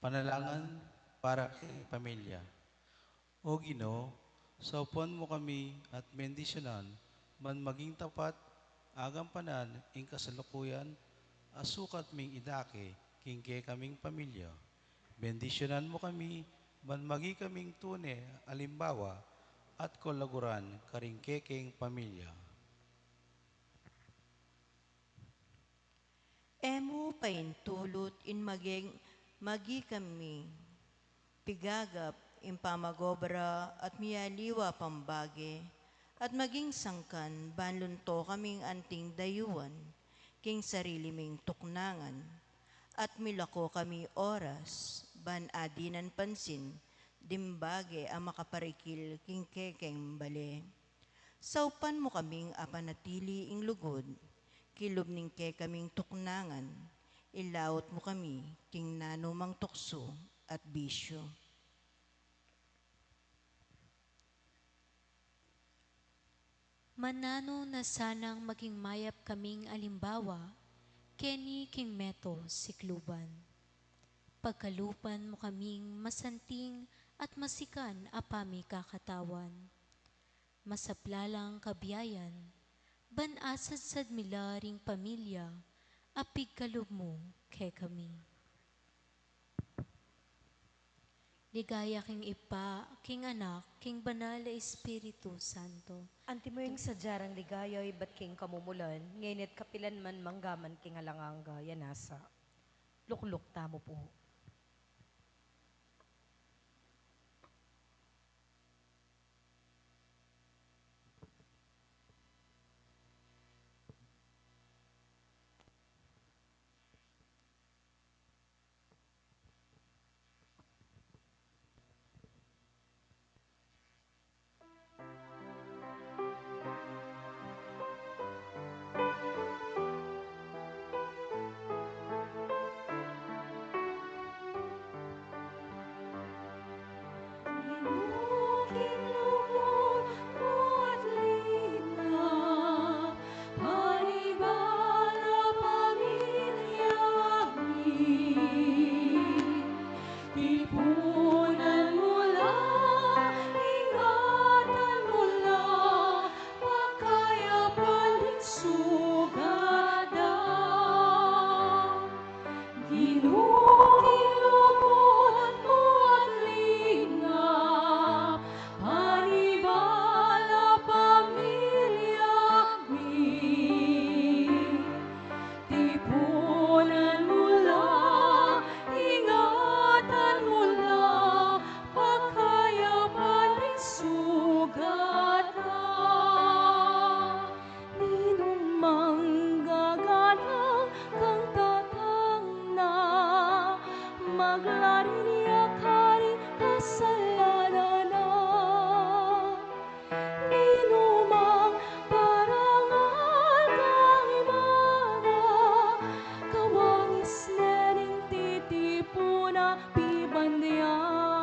Panalangan para kay pamilya. O Ginoo, sa upuan mo kami at bendisyonan, man maging tapat, agampanan, ing kasalukuyan, asukat ming idake, kingke kaming pamilya. Bendisyonan mo kami, man magi kaming tune, alimbawa, at kolaguran, karingkekeng pamilya. Emo paintulot in magi kami, pigagap in pamagobra at miyaliwa pambage, at maging sangkan banlunto kaming anting dayuan, king sarili ming tuknangan, at milako kami oras, ban adinan pansin, dimbage ang makaparikil king kekeng bale. Saupan mo kaming apanatili ing lugod, kilob ning ke kaming tuknangan, ilaot mo kami king nanumang tukso at bisyo. Manano na sanang maging mayap kaming alimbawa, Kenny King Meto Sikluban. Pagkalupan mo kaming masanting at masikan apami kakatawan. Masaplalang kabiyayan, banasad sad milaring pamilya, apig kalub mo ke kami. Ligaya king ipa, king anak, king banal na Espiritu Santo. Anti mo yung sadyarang ligayay, ba't king kamumulan, ngayon kapilan man manggaman king alanganga, yanasa. Lukluk tamo po. King lubog mo at linaw, panibala pamilyami. Tipunan mo lang, ingatan mo lang, pagkayapan din sugadan. Ginukilubot mo at lingap, panibala pamilyami. Tipunan mo lang, ingatan mo lang, pagkayapan rin sugatan. Ninong manggaganang kang tatang na, maglariyak hari kasalanan na. Ninumang parangal kang imana, kawangis nening titipuna pibandiyan.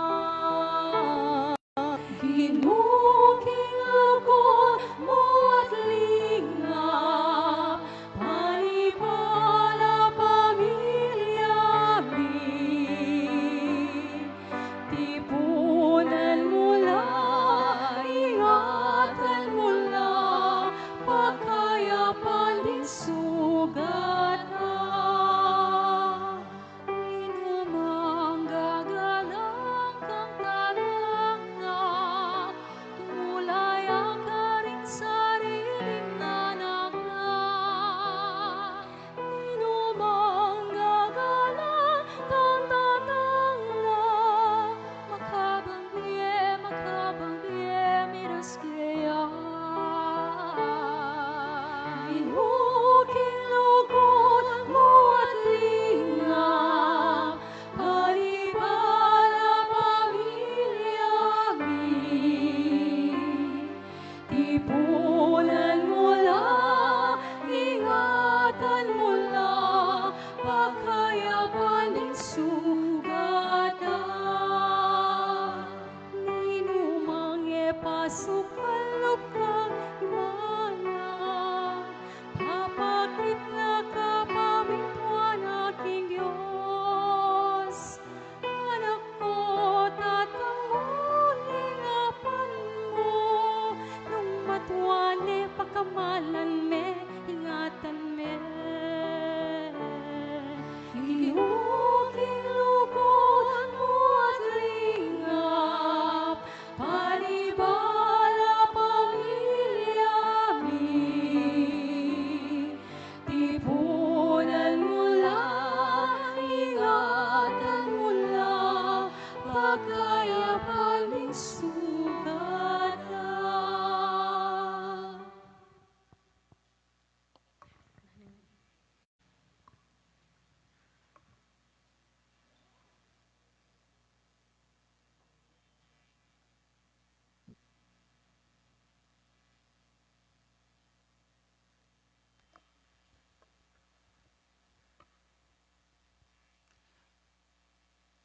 kagaya paling sugata.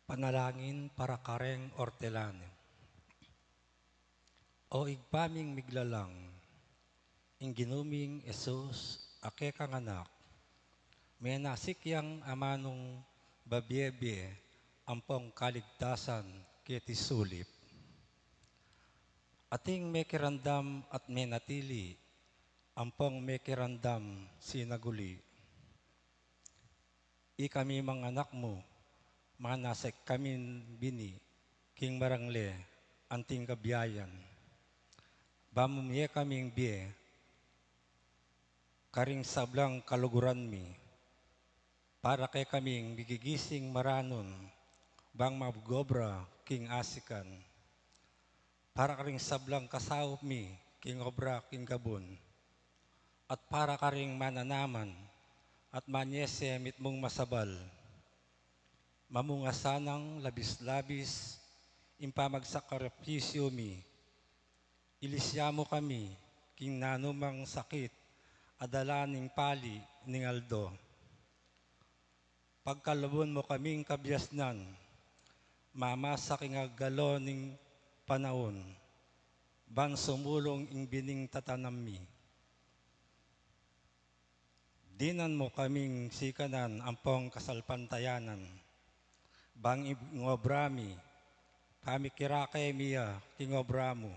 Panalangin para Kareng Ortelano. O igpaming miglalang, inginuming Esus, ake kang anak, may nasikyang amanong babyebye, ampong kaligtasan kiti sulip. Ating may kirandam at may natili, ampong may kirandam sinaguli. Ikami mga anak mo, mga nasek kamin bini, king marangle, anting kabiyayan. Bamumye kaming biye, karing sablang kaluguran mi, para kay kaming bigigising maranon, bang mabgobra king asikan. Para karing sablang kasawop mi, king obra king gabon, at para karing mananaman, at manyese mitmong masabal, mamungasanang labis-labis, impamagsakaripisyo mi, ilisya mo kami, king nanumang sakit, adala ning pali ning aldo. Pagkalabon mo kaming kabyasnan, mamasa king agalo ning panahon, ban sumulong ing bining tatanam mi. Dinan mo kaming sikanan ampong kasalpantayanan, bang ingobrami, pamikirakay miya kingobramo.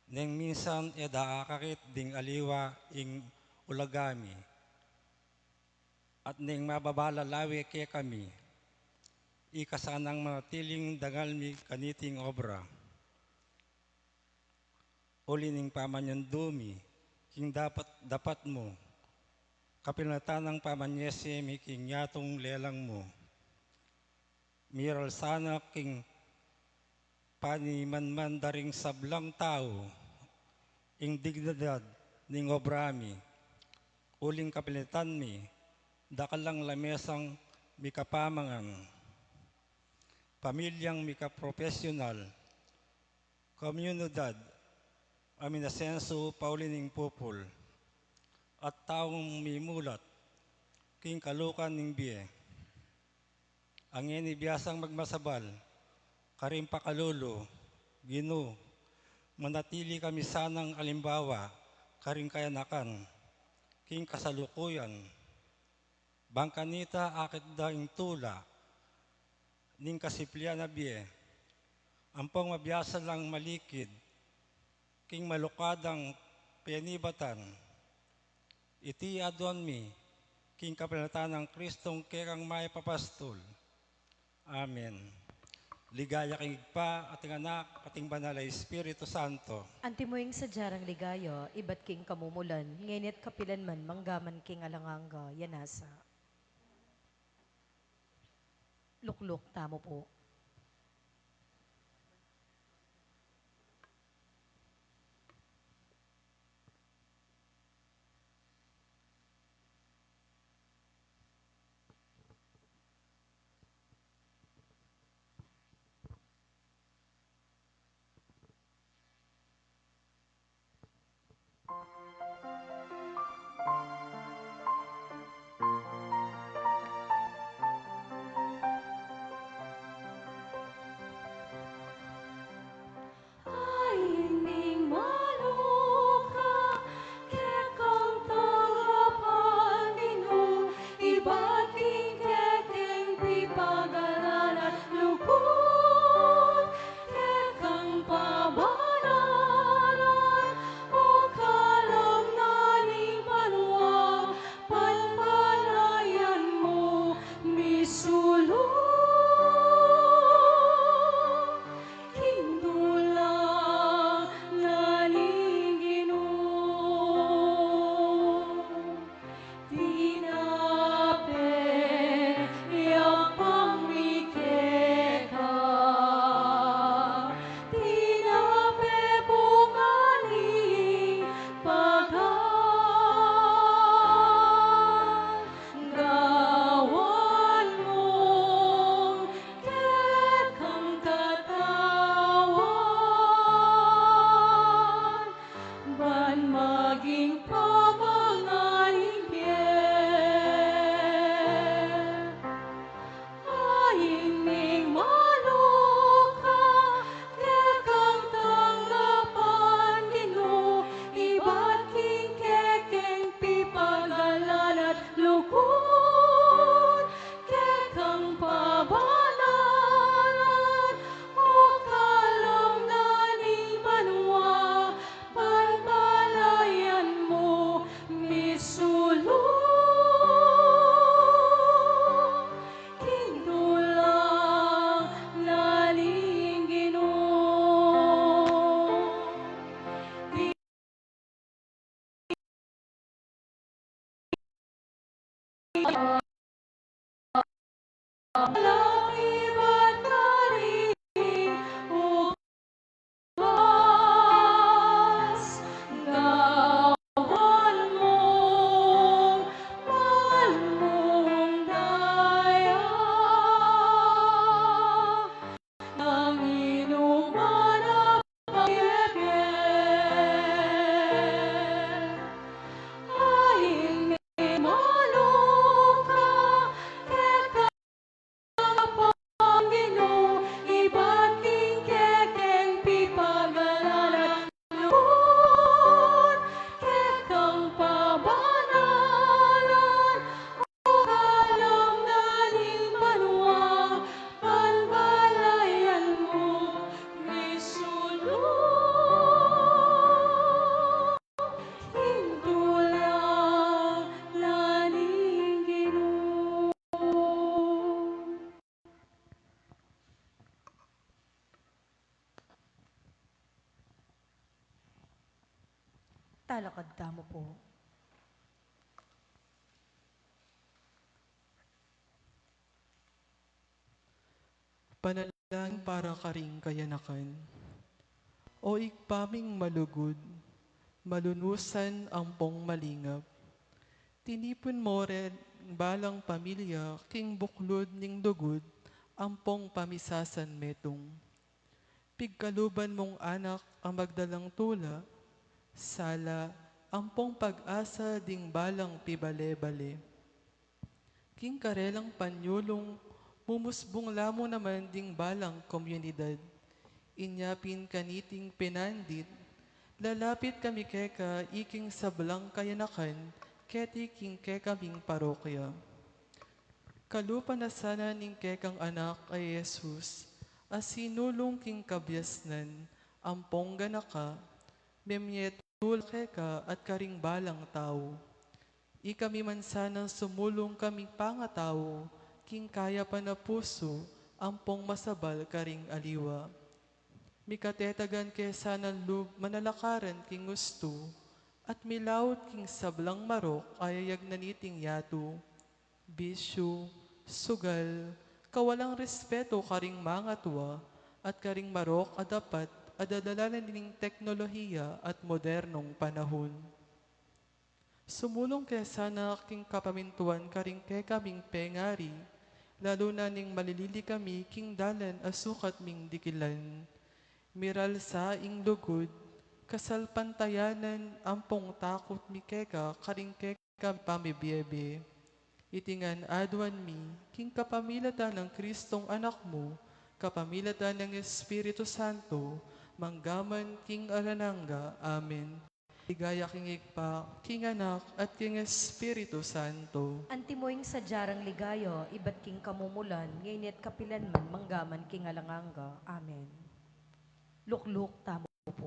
Neng minsan edaakakit ding aliwa ing ulagami, at neng mababalalawi ke kami, ikasanang manatiling dangal mi kaniting obra. Uli ning pamanyandumi, king dapat mo, kapinatanang pamanyese mi king yatong lelang mo. Miral sana king panimanman daring sablang tao, ing dignidad ning obrami, uling kapilitan mi, dakalang lamesang mikapamangan, pamilyang mikaprofesional, komunidad, aminasenso paulining pupul, at taong mimulat, king kalukan ning biye. Ang inibiyasang magmasabal, karing pakalolo, gino, manatili kami sanang alimbawa, karing kayanakan, king kasalukuyan, bangkanita akit daing tula, ning kasiplian na biye, ampong mabiyasa lang malikid, king malukadang penibatan, iti adon mi, king kapilatan ng Kristong kekang may papastol. Amen. Ligaya king igpa, ating anak, ating banal na Espiritu Santo. Antimoing sadyarang ligayo, ibat king kamumulan, ngenit kapilan man manggaman king alanganga, yanasa. Lukluk, tamo po. Gawan mong mahal mong daya ng inuman na pag-ibig. Aing may maluka, kaya Panginoon, iba't king kekeng pipagalaran loob, kekang pabanalan, o kalam na ning banwang, panbalayan mo, misulong, hindulang laning Ginoo. Talakad kamo po. Panalangin para karing kayanakan. O ikpaming malugod, malunusan ang pong malingap. Tinipon mo rin balang pamilya, king buklod ning dugod, ang pong pamisasan metong. Pigkaluban mong anak ang magdalang tula, sala ang pong pag-asa ding balang pibale-bale. King karelang panyulong, mumusbong lamo naman ding balang komunidad. Inyapin kaniting pinandit, lalapit kami keka iking sablang kayanakan, keti king kekaming parokya. Kalupa na sana ning kekang anak ay Jesus, asinulong king kabyasnan, ampong ganaka, memyetul keka at karing balang tao. Ikami man sana sumulong kaming pangatao, king kaya pa na puso, ampong masabal karing aliwa. Mikatetagan ke sana lub manalakaran king gusto, at milawot king sablang marok ayayag naniting yato. Bisyo, sugal, kawalang respeto karing mga tuwa, at karing marok adapat adadalanan ning teknolohiya at modernong panahon. Sumulong kaya sana king kapamintuan karing ke kaming pengari, lalo na ning malilili kami king dalan asukat ming dikilan. Miral sa ing lugod, kasalpantayanan ampong takot mi keka karing keka pamibiyebe. Itingan adwan mi, king kapamilatan ng Kristong anak mo, kapamilatan ng Espiritu Santo, manggaman king arananga. Amen. Ligaya king igpa, king anak at king Espiritu Santo. Antimoing sadyarang ligayo, iba't king kamumulan, ngayon at kapilan man, manggaman king alanganga. Amen. Lukluk tamo po.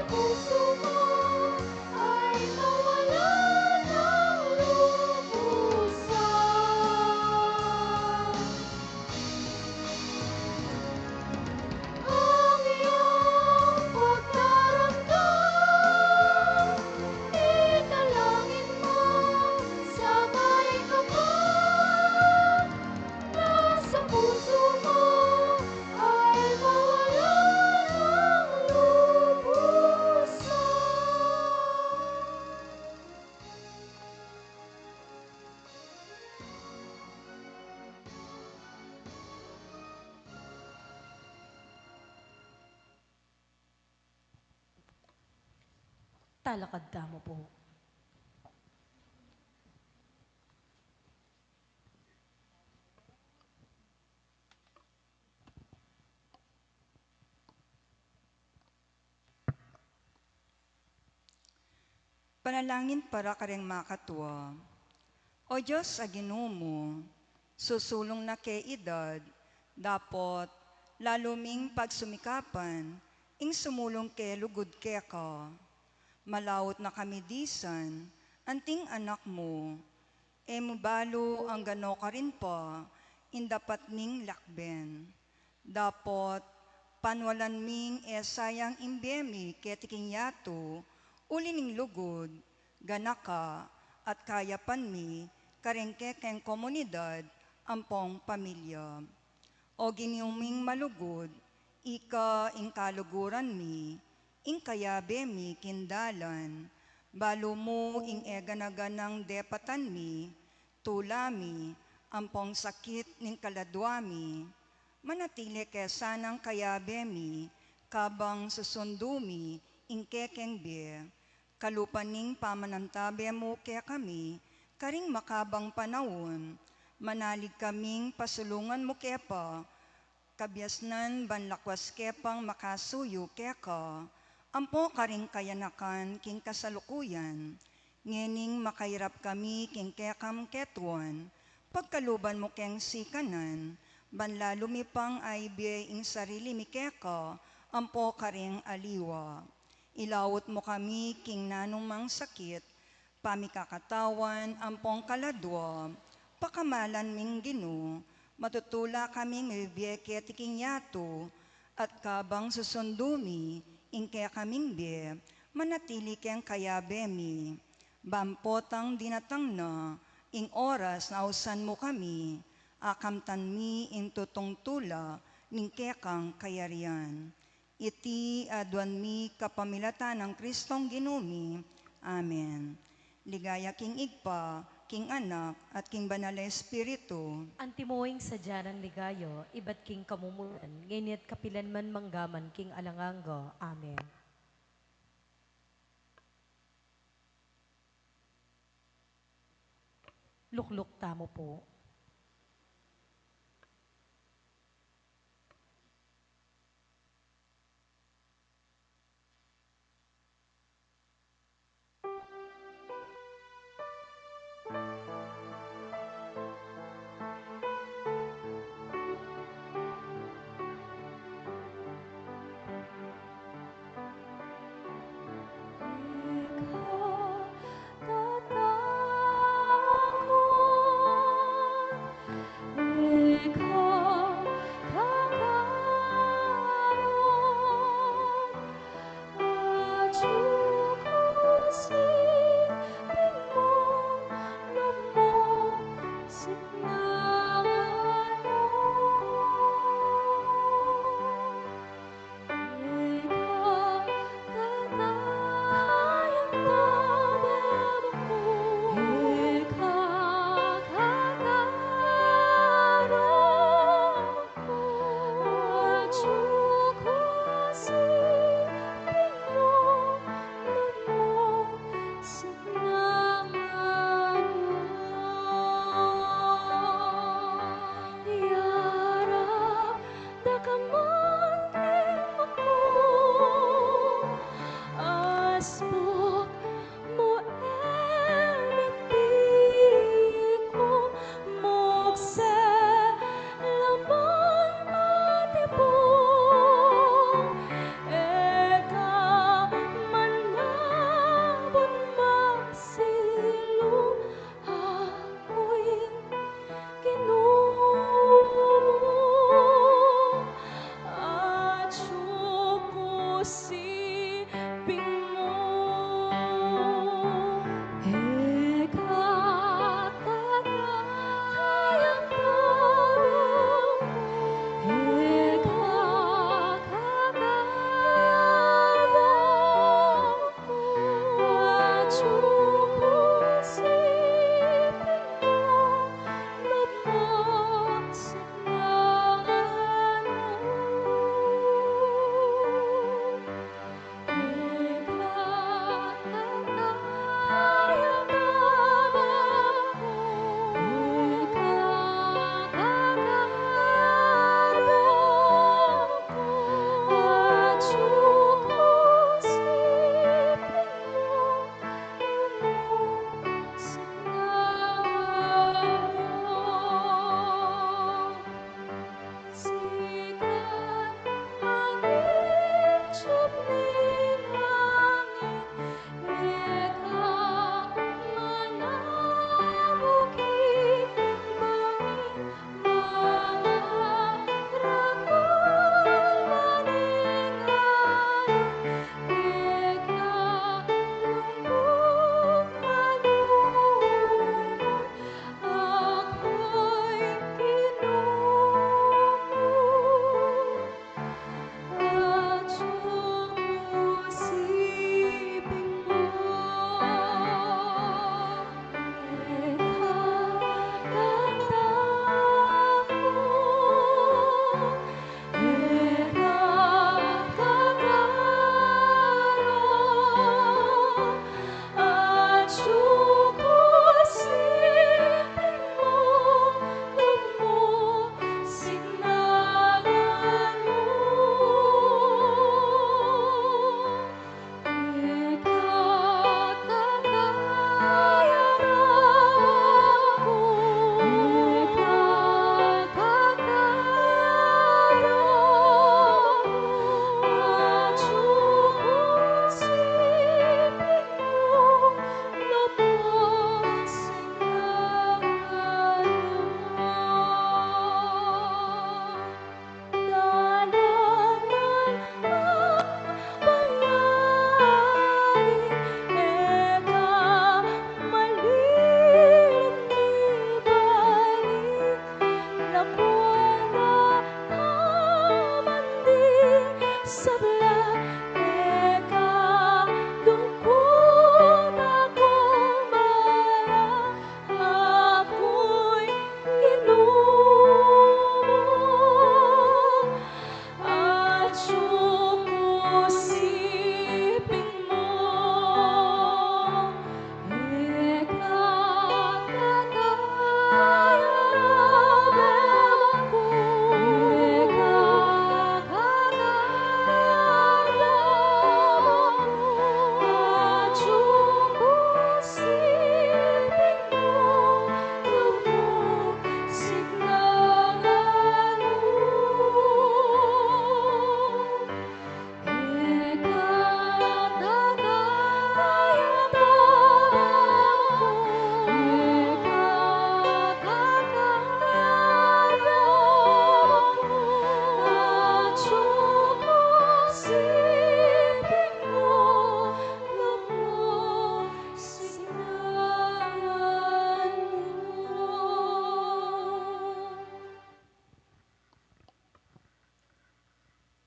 puso mo ay mawala ng lubusan. Ang iyong pagdaramdam, italangin mo sa may kapal. Nasa puso mo ay mawala ng lubusan. Talakad mo po. Panalangin para kareng makatwa. O Diyos sa Ginoo, susulong na kay edad, dapat laluming pagsumikapan, ing sumulong kay lugod kay ka. Malawot na kami disan, anting anak mo, mabalo ang gano ka rin pa, indapat ning lakben. Dapat panwalan ming sayang imbemi ketiking yato, ulining lugod, ganaka, at kayapan mi, karengke keng komunidad, ampong pamilya. O giniuming malugod, ika ing kaluguran mi, ing kayabe mi kindalan, balo mo ing eganaganang depatan mi, tulami, ampong sakit ning kaladwami, manatili kesanang kayabe mi, kabang susundumi, ing kekeng be, kalupaning pamanantabe mo kaya kami, karing makabang panahon, manalig kaming pasulungan mo kaya pa, kabyasnan banlakwas kepang makasuyo kaya ka, ampo karing kayanakan king kasalukuyan, ngening makairap kami king kekam ketuan, pagkaluban mo keng sikanan, banla lumipang ay biye ing sarili mi keka, ampo karing aliwa. Ilawot mo kami king nanumang sakit, pamikakatawan, ampong kaladwa, pakamalan ming Ginoo, matutula kaming bibiyeke tiking yato, at kabang susundumi, ingke kaming be, manatili keng kayabemi, bampotang dinatang na, ing oras na usan mo kami, akamtan mi ing tutong tula, ning kekang kayarian. Iti aduan mi kapamilatan ng Kristong Ginumi. Amen. Ligaya king igpa, king anak, at king banal na Espiritu. Antimoing sadya ng ligayo, iba't king kamumulan, ngayon at kapilan man manggaman king alanganga. Amen. Lukluk tamo po.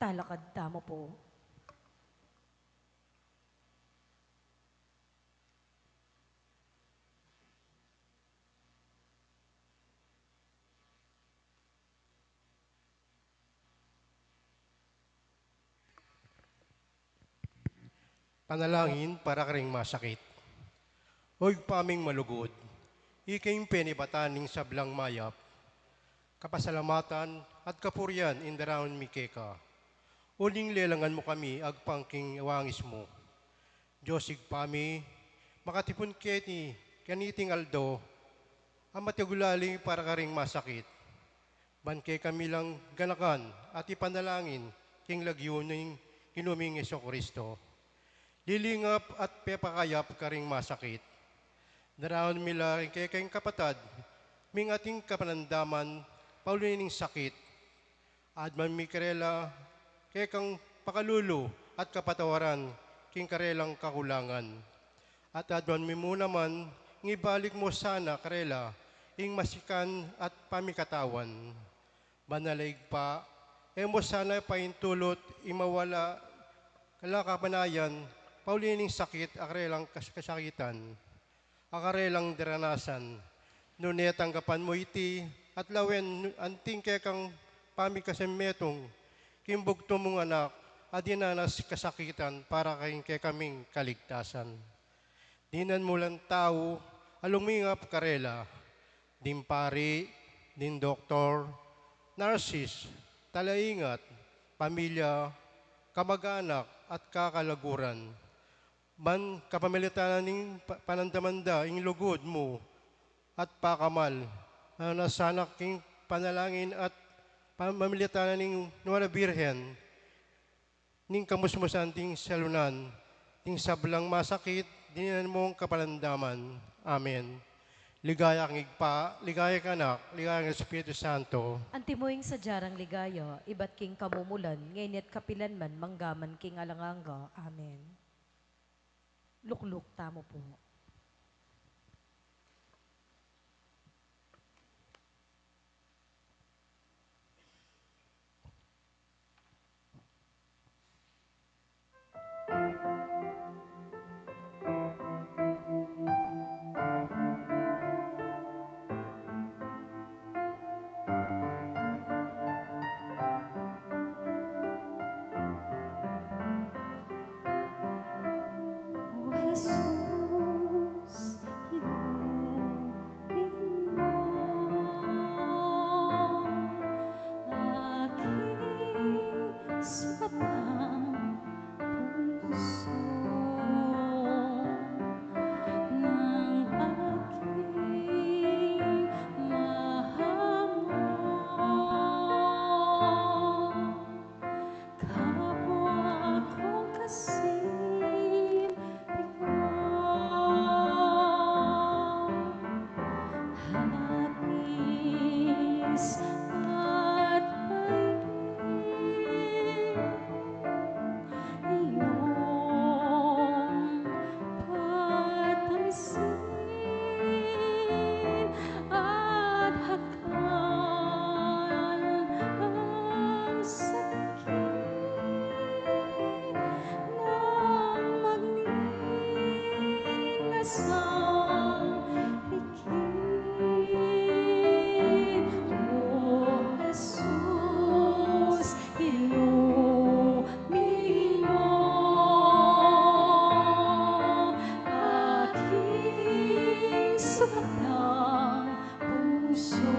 Talakad tamo po. Panalangin para ka ring masakit. Hoy paming malugod, ikayong penibataning sablang mayap, kapasalamatan at kapurian indaraon mikeka. Uling lelangan mo kami agpangking wangis mo. Diyosig pami, makatipon keti, kaniting aldo, ang matigulalay para ka ring masakit. Bankay kami lang ganakan at ipanalangin king lagyo ng hinuming Yeso Kristo. Lilingap at pepakayap ka ring masakit. Daraon mila kay kayong kapatad, ming ating kapanandaman, paulining sakit. Adman mi karela, kay kang pakalulo at kapatawaran, king karelang kakulangan. At adwan mi mo naman, ngibalik mo sana karela, ing masikan at pamikatawan. Banalig pa, mo sana paintulot, imawala, kalakapanayan, paulining sakit, akarelang kasakitan, akarelang diranasan. Nunit tanggapan mo iti, at lawen anting kekang pamikasemetong, kimbugto mong anak, adinanas kasakitan para kay kaming kaligtasan. Dinan mo lang tao, alumingap karela, din pari, din doktor, nurses, talaingat, pamilya, kamag-anak at kakalaguran. Man kapamilitanan ng panandamanda, ing lugod mo at pakamal, na nasanak king panalangin at pamilitanan ng Nueva Birhen, ning kamusmusan ting salunan, ting sablang masakit, dinan mong kapalandaman. Amen. Ligaya kang igpa, ligaya ka anak, ligaya ng Espiritu Santo. Antimuing sa jarang ligaya, ibat king kamumulan, ngayon at kapilan man, manggaman king alanganga. Amen. Lukluk tamo po. Jesus, inumin mo aking sukatang puso ng aking mahango. Kapwa kong kasin hapis at paibig, iyong patamisin at hakal ang sakit ng magningasang likid. O Jesus, inumin mo aking sukatang puso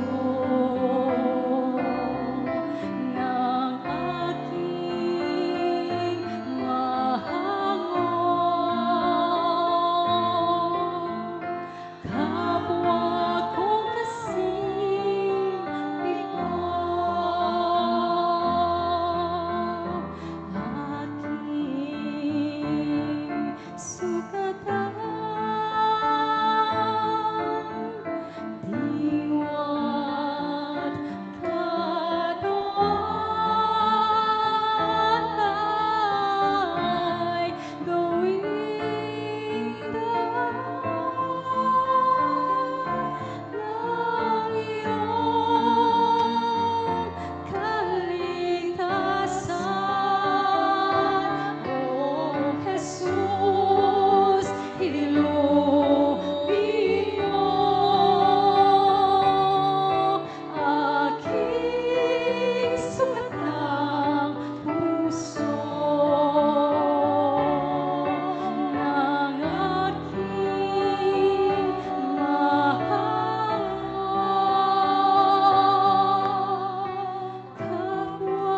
ng aking mahango. Kapwa kong kasing aking sukatan, diwa't katawan ay gawing daan ng iyong kaligtasan. O Jesus, ilumin mo aking sukatang puso ng aking mahango. Kapwa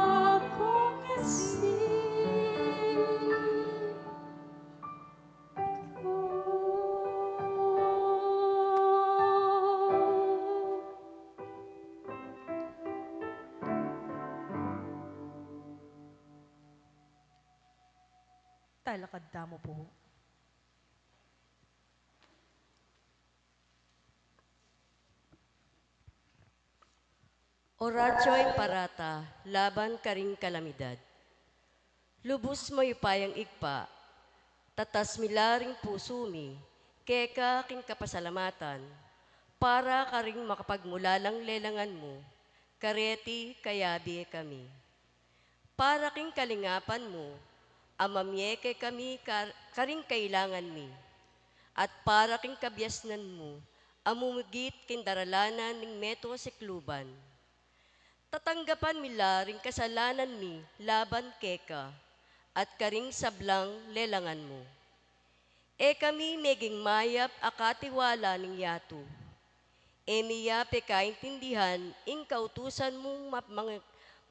kong Talakad tamo po. Oratio'y parata, laban karing kalamidad. Lubos mo'y payang igpa, tatas milaring puso mi, keka king kapasalamatan, para karing makapagmulalang lelangan mo, kareti kayabi kami. Para king kalingapan mo, amamye kay kami karing kailangan mi. At para king kabyasnan mo, amumugit king daralanan ning meto sikluban. Tatanggapan mila ring kasalanan mi laban keka, at karing sablang lelangan mo. E kami meging mayap akatiwala ning yato. E miya pekaintindihan ing kautusan mong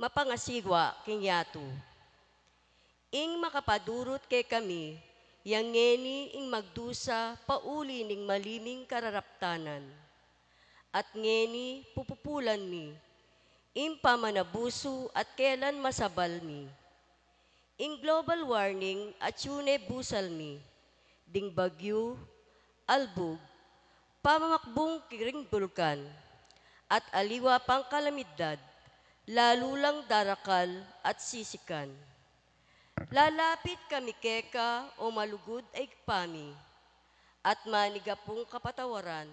mapangasigwa king yato. Ing makapadurot kay kami, yang ngeni ing magdusa pauli ning maliming kararaptanan. At ngeni pupupulan mi, ing pamanabuso at kailan masabal mi. Ing global warning at yune busal mi, ding bagyo, albog, pamamakbong kiring bulkan, at aliwa pang kalamidad, lalo lang darakal at sisikan. Lalapit kami keka o malugod ay pami, at manigapong kapatawaran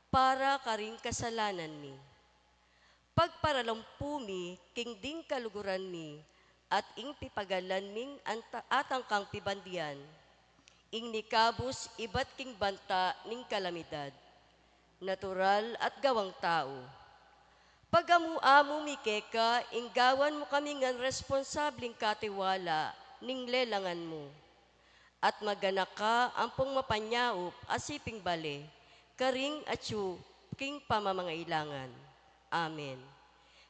para karing kasalanan mi. Pagparalampu mi, king ding kaluguran mi, at ing pipagalan ming atang kang pibandian, ing nikabos iba't king banta ning kalamidad, natural at gawang tao. Pagamu-amo mi keka, inggawan mo kami ngan responsabling katiwala ning lelangan mo. At maganak ka ampong mapanyaop asiping bale, karing atyu king pamamangailangan. Amen.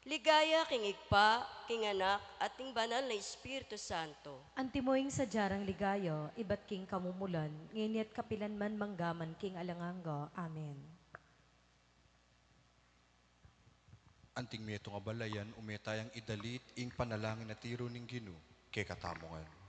Ligaya king igpa, king anak, at king banal na Espiritu Santo. Antimoing sa jarang ligayo, iba't king kamumulan, ngayon at kapilan man manggaman king alanganga. Amen. Anting meto nga balayan, umetayang idalit, ing panalangin na tiro ning Gino, kay katamongan.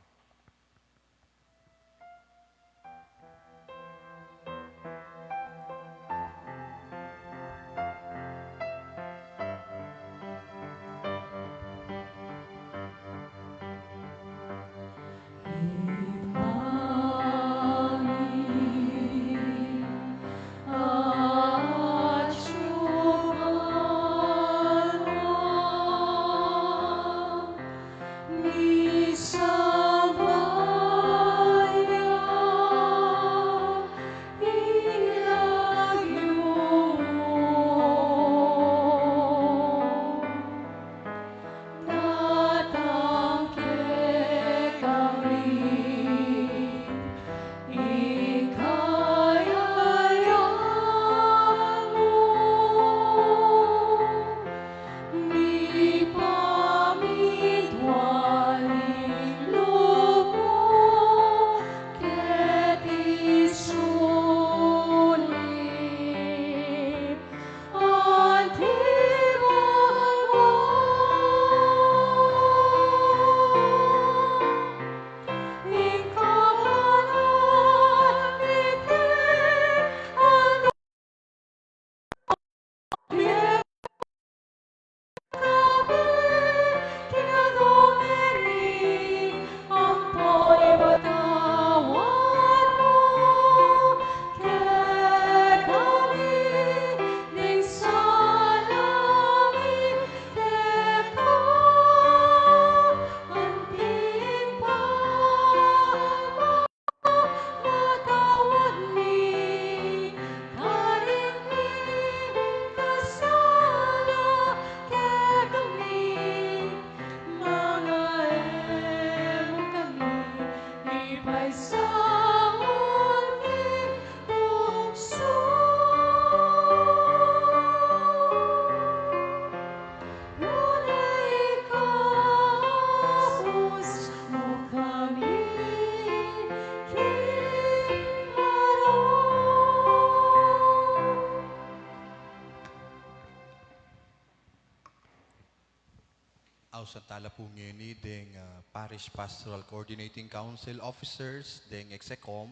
Sa talapungeni deng Parish Pastoral Coordinating Council Officers deng Execom,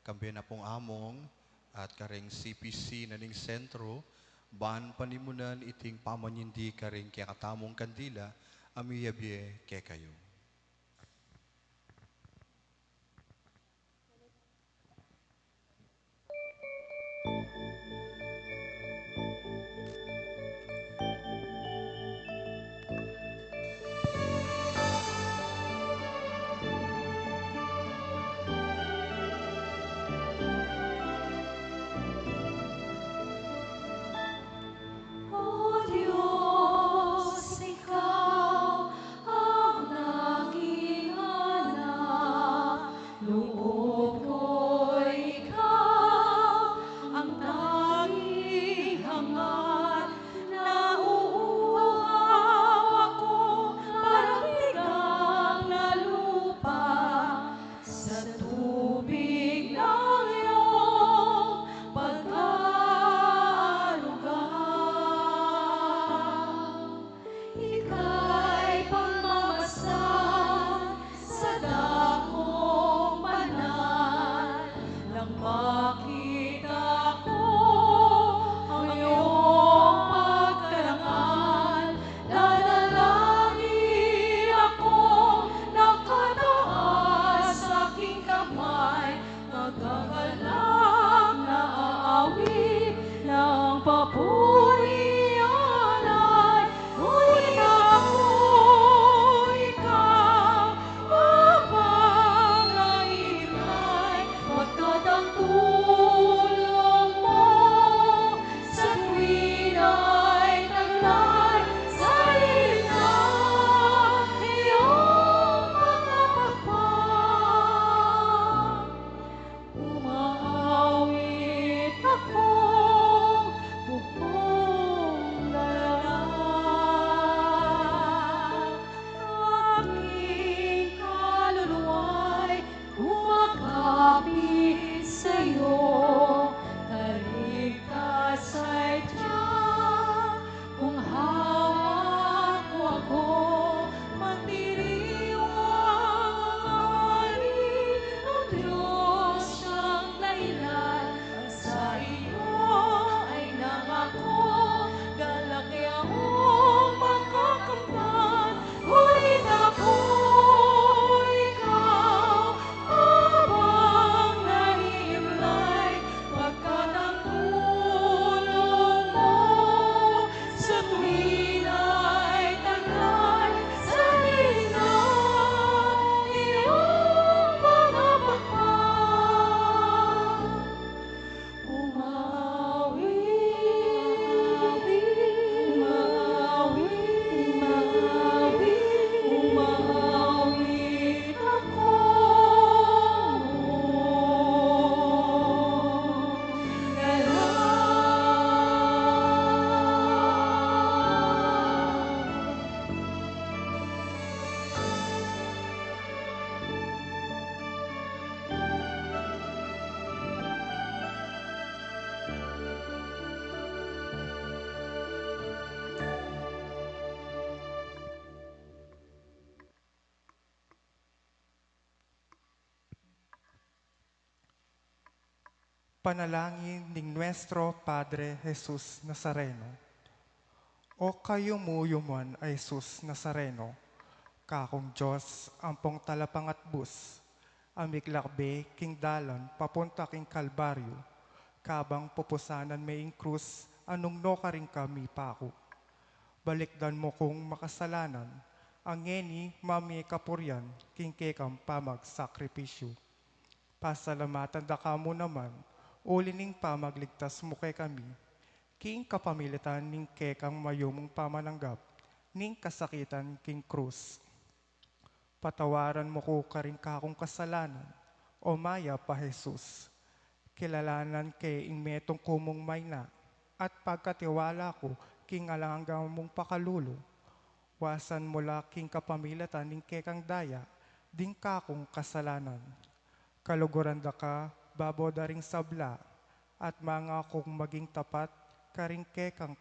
kambi na pong among at karing CPC na ning sentro, ban panimunan iting pamanyindi karing kaya katamong kandila, amiyabye kay kayo. sa tubig ng iyong pag-aaruga. Ika'y pagmamasdan sa dakong banal nang makita ko ang iyong pagkarangal. Nanalangin akong nakataas sa aking kamay, nagagalak na aawit ng papuri alay. Ngunit ako, ikaw, habang naimlay, pagkat ang tulong mo sa tuwina'y taglay sa lilim ng iyong mga pakpak. Umaawit akong buong dalaran. Aking kaluluwa'y kumakapit sa'yo. Kaligtas ay tiyak kung hawak mo ako. Magdiriwang ang hari ng Diyos siyang dahilan. Ang sa iyo ay nangako, galak iyong magkakamtan. Ngunit ako, ikaw, habang nahimlay, pagkat ang tulong mo sa tuwina'y taglay sa lilim ng iyong mga pakpak. Umaawit ako. Panalangin ning Nuestro Padre Jesus Nazareno. O kayo muyuman ay Jesus Nazareno, kakong Diyos ampong talapang at bus, amiklakbe king dalan papunta king Kalbaryo, kabang pupusanan maing krus anong no ka rin kami pako. Balikdan mo kong makasalanan, ang ngeni mami kapuryan king kekam pamag sakripisyo. Pasalamatan da kamo naman, uli ning pamagligtas mo kay kami, king kapamilitan ning kekang mayumong pamananggap, ning kasakitan king krus. Patawaran mo ko karing kakong kasalanan, o maya pa Jesus. Kilalanan kay inmetong kumong mayna, at pagkatiwala ko king alanggang mong pakalulo. Wasan mula king kapamilatan ning kekang daya, ding kakong kasalanan. Kaluguran da ka, babo daring sabla, at mga kong maging tapat, karing kekang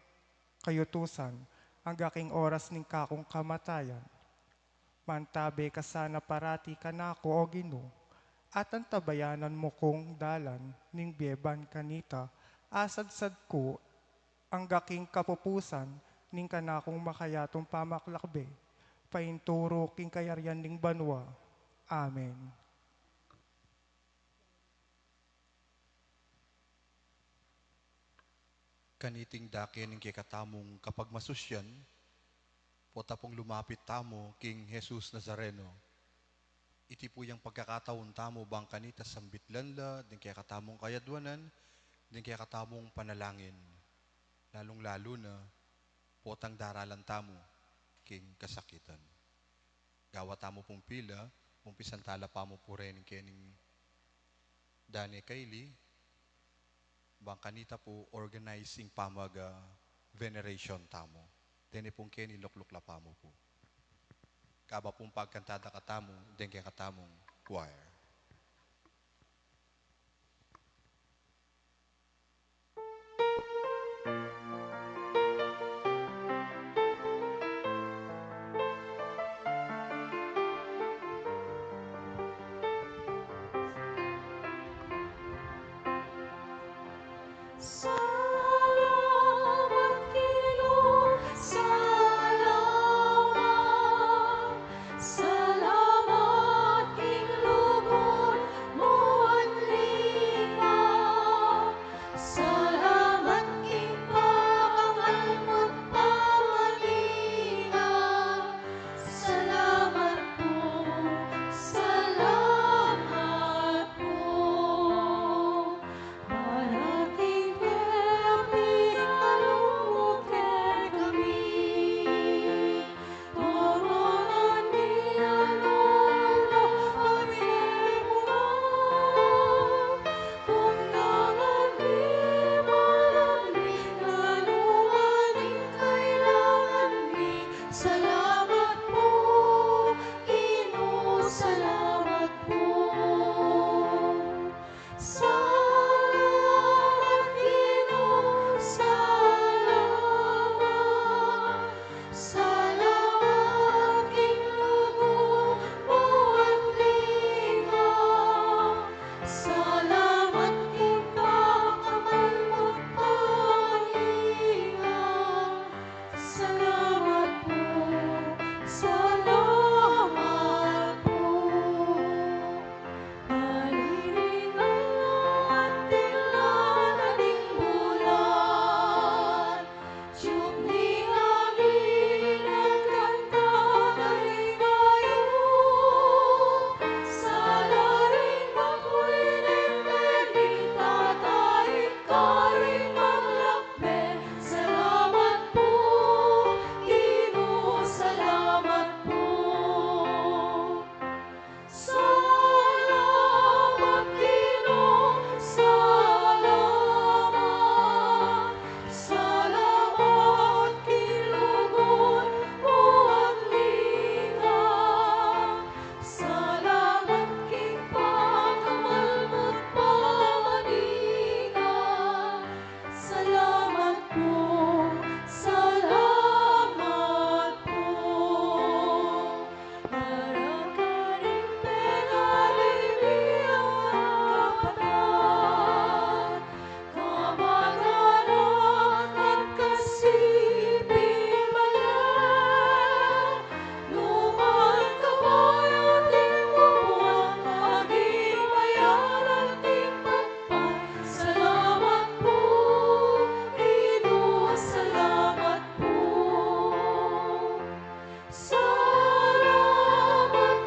kayutusan, ang aking oras ning kakong kamatayan. Mantabe ka sana parati ka na ako o Ginoo, at ang tabayanan mo kong dalan ning beban kanita, asad-sad ko ang aking kapupusan ning kanakong makayatong pamaklakbe, painturo king kayaryan ning banwa. Amen. Kaniting dakin ng kikatamong kapag masusyan, po tapong lumapit tamo King Jesus Nazareno. Iti po yung pagkakataon tamo bang kanita sambitlan la, din kaya katamong kayadwanan, din kaya katamong panalangin. Lalong-lalo na, potang daralan tamo, King kasakitan. Gawa tamo pong pila, umpisan tala pa mo po rin kening Dani Kaylee, bang kanita po organizing pamaga veneration tamo. Dene pong keni lukluk la pamo po. Kaba pong pagkantada katamo, den kaya katamong choir. Salamat, Ginoo, salamat. Salamat, King lugod mo ang lingap. Salamat, King pakangal mo't pamalingap. Salamat po, salamat po. Parating kami, kalungkot kami. Toronan niya nulo kami buwan. Kung nanganin malami, nanuwaning kailangan mi. Salamat po, Ginoo, salamat po. Salamat, Ginoo, salamat. Salamat, King lugod mo ang lingap. Salamat, King pakangal mo't pamalingap. Salamat po, salamat po. Halilingan tingnan ating bulan. Diyog ni amin ang kanta na lingayon. Salarin makulining benita tayo karing maglakbe. Salamat po, Ginoo, salamat po. Salamat, Ginoo, salamat. Salamat, King lugod mo ang lingap. Salamat, King pakangal mo't pamalingap. Salamat po, salamat po. Marakaring penalibiyang kapatan, kamag-anak at kasiping bayan. Lumang kabayo ting bubuan, aging bayaran ting pagpay. Salamat po, Ginoo, salamat po. Salamat,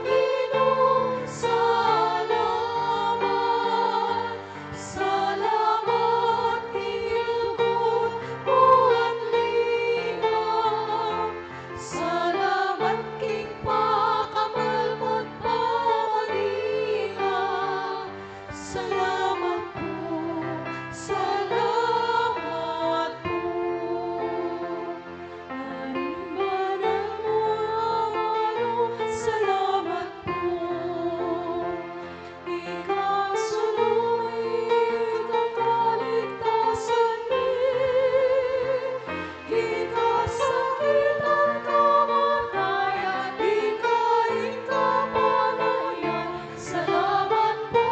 Ginoo, salamat. Salamat, King lugod mo ang lingap. Salamat, King pakangal mo't pamalingap. Salamat po, salamat po. Halimbanan mo amano, salamat po. Ikaw sulungin ang kaligtasan mi. Ikaw sakit ang kamatayan, ikaw kapanayan. Salamat po,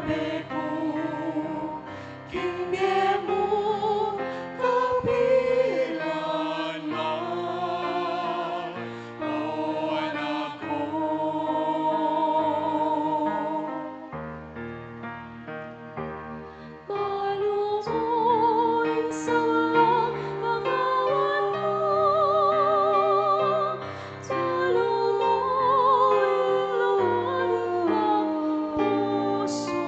别故，经别母kapilanman, o anak ko. Maluhoy sa pangawan mo, sa lumoy lawanin ng puso.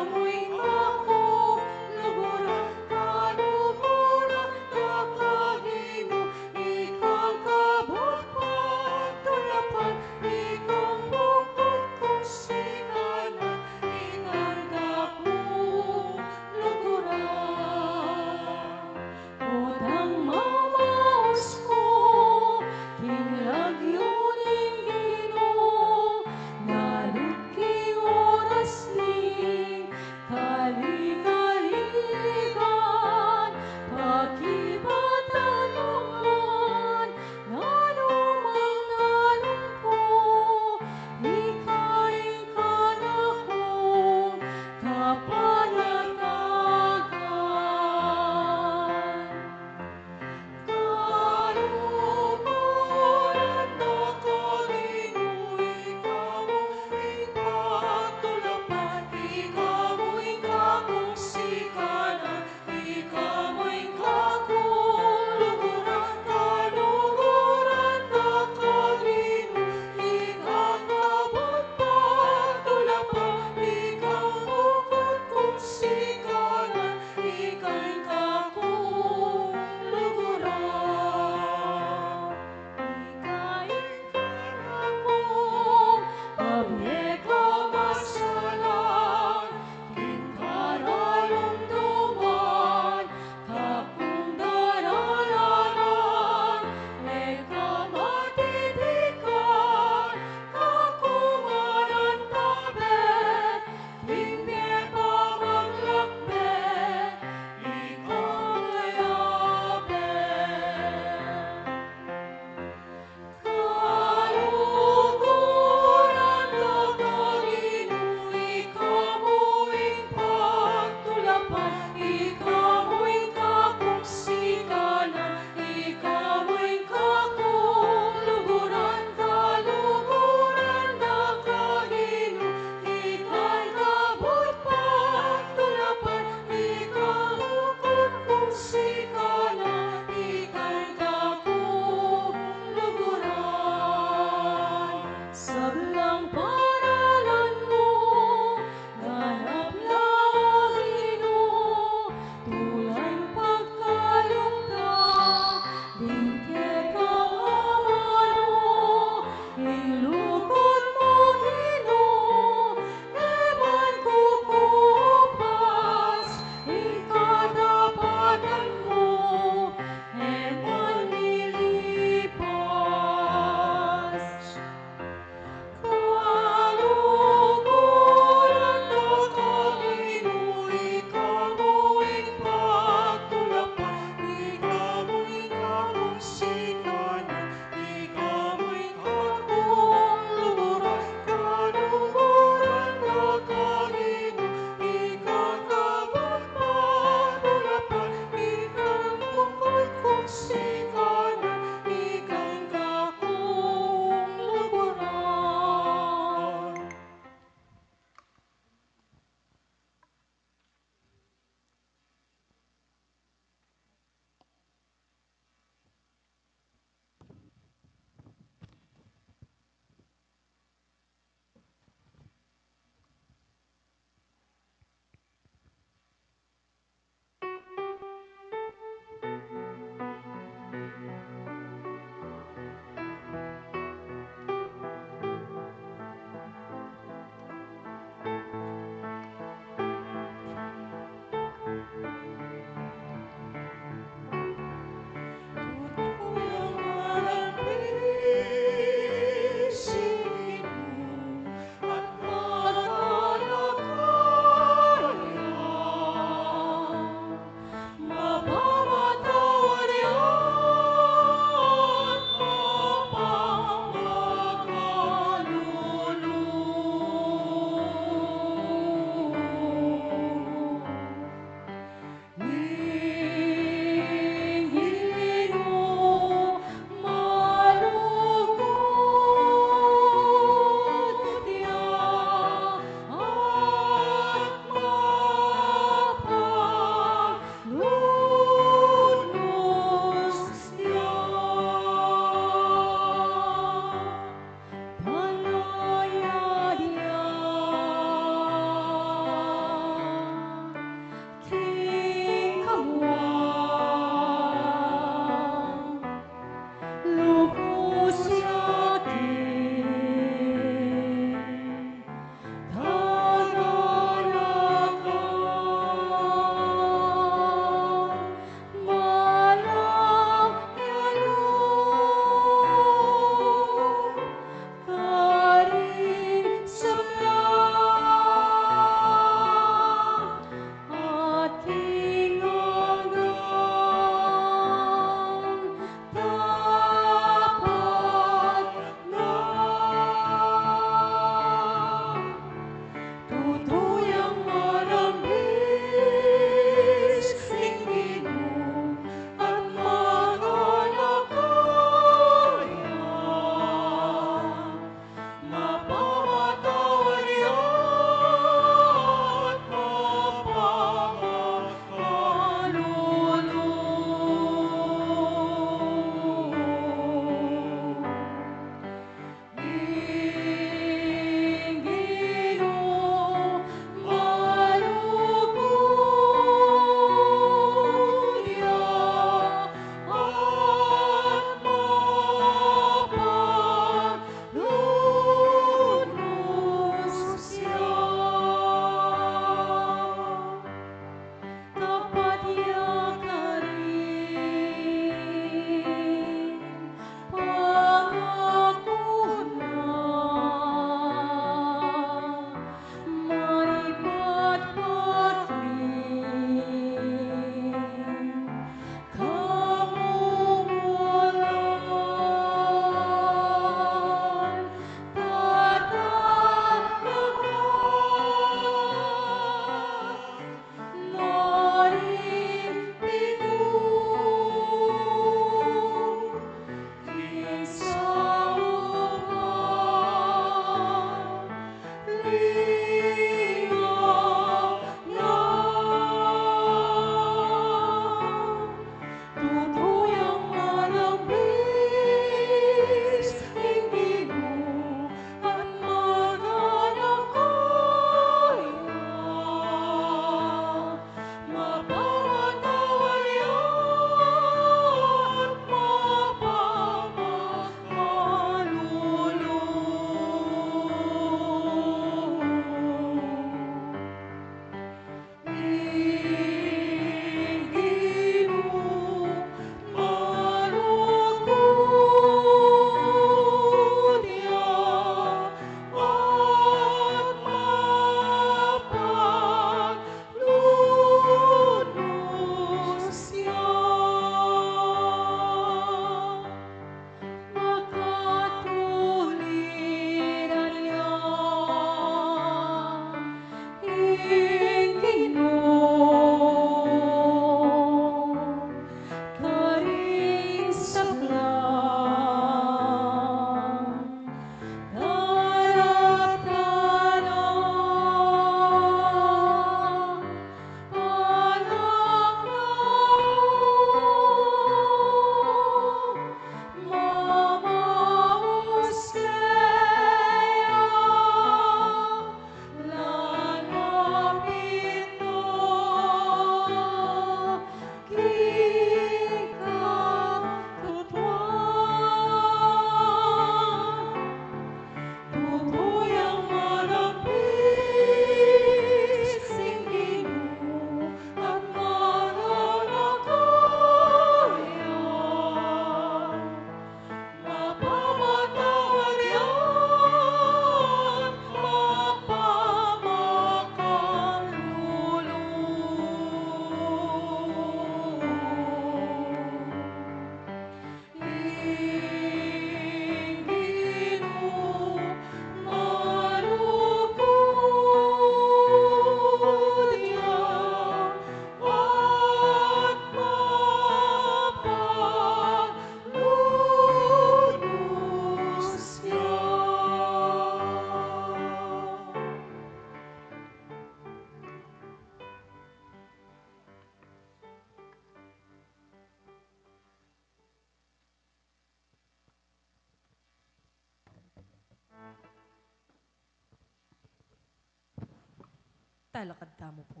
Talakad mo po.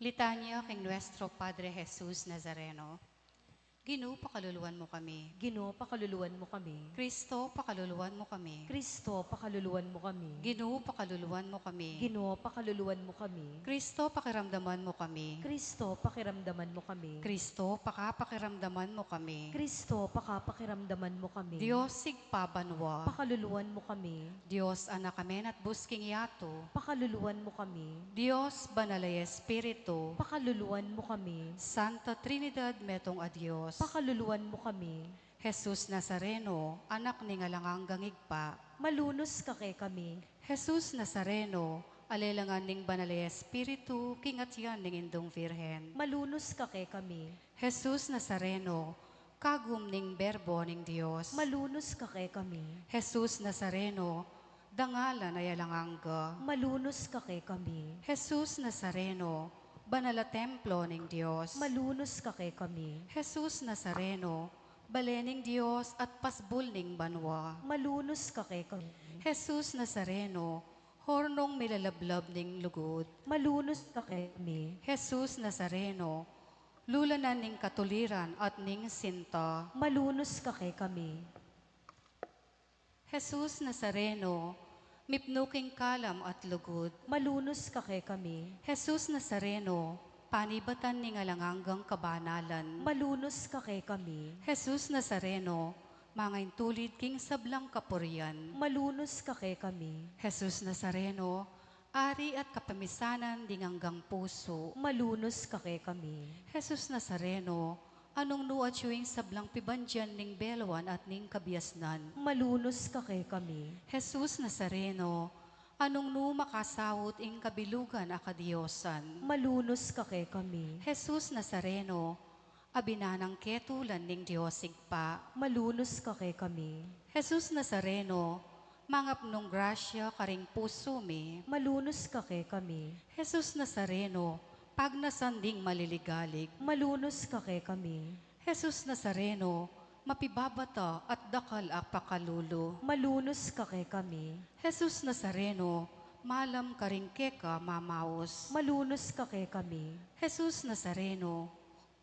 Litanya kay Nuestro Padre Jesus Nazareno. Ginoo, pakaluluwan mo kami. Ginoo, pakaluluwan mo kami. Kristo, pakaluluwan mo kami. Kristo, pakaluluwan mo kami. Ginoo, pakaluluwan mo kami. Ginoo, pakaluluwan mo kami. Kristo, pakiramdaman mo kami. Kristo, pakiramdaman mo kami. Kristo, pakapakiramdaman mo kami. Kristo, pakapakiramdaman mo kami. Diyos, sigpabanwa. Pakaluluwan mo kami. Diyos, anak kami at busking yato. Pakaluluwan mo kami. Diyos, banalay Espiritu. Pakaluluwan mo kami. Santa Trinidad, metong a Diyos. Pakaluluwan mo kami. Jesus Nazareno, anak ni ngalangang igpa. Malunos ka kay kami. Jesus Nazareno, alelangan ning banalay Espiritu, kingatyan ning indong Virhen. Malunos ka kay kami. Jesus Nazareno, kagum ning berbo ning Dios. Malunos ka kay kami. Jesus Nazareno, dangalan ay alanganga. Malunos ka kay kami. Jesus Nazareno, banala templo ning Dios. Malunos ka kay kami. Jesus Nazareno, balening Dios at pasbul ning banwa. Malunos ka kay kami. Jesus Nazareno, hornong milalablab ning lugod. Malunos ka kay kami. Jesus Nazareno, lulanan ning katuliran at ning sinta. Malunos ka kay kami. Jesus Nazareno, mipnuking kalam at lugod. Malunos ka kay kami. Jesus Nazareno, panibatan ni ngalangang kabanalan. Malunos ka kay kami. Jesus Nazareno, mangain tulid king sablang kapurian. Malunos ka kay kami. Jesus Nazareno, ari at kapamisanan dinganggang puso. Malunos ka kay kami. Jesus Nazareno, anong nuatsyoing sablang pibandyan ning belwan at ning kabiasnan. Malunos ka kay kami. Jesus Nazareno, anong nu makasawot ing kabilugan akadiosan. Malunos ka kay kami. Jesus Nazareno, abinanang ketulan ning Diyosig pa. Malunos ka kay kami. Jesus Nazareno, mangapnong grasya karing puso mi. Malunos ka kay kami. Jesus Nazareno, pag nasanding maliligalig. Malunos ka kay kami. Jesus Nazareno, mapibabata at dakal ak pakalulo. Malunos ka kay kami. Jesus Nazareno, malam karing keka mamaos. Malunos ka kay kami. Jesus Nazareno,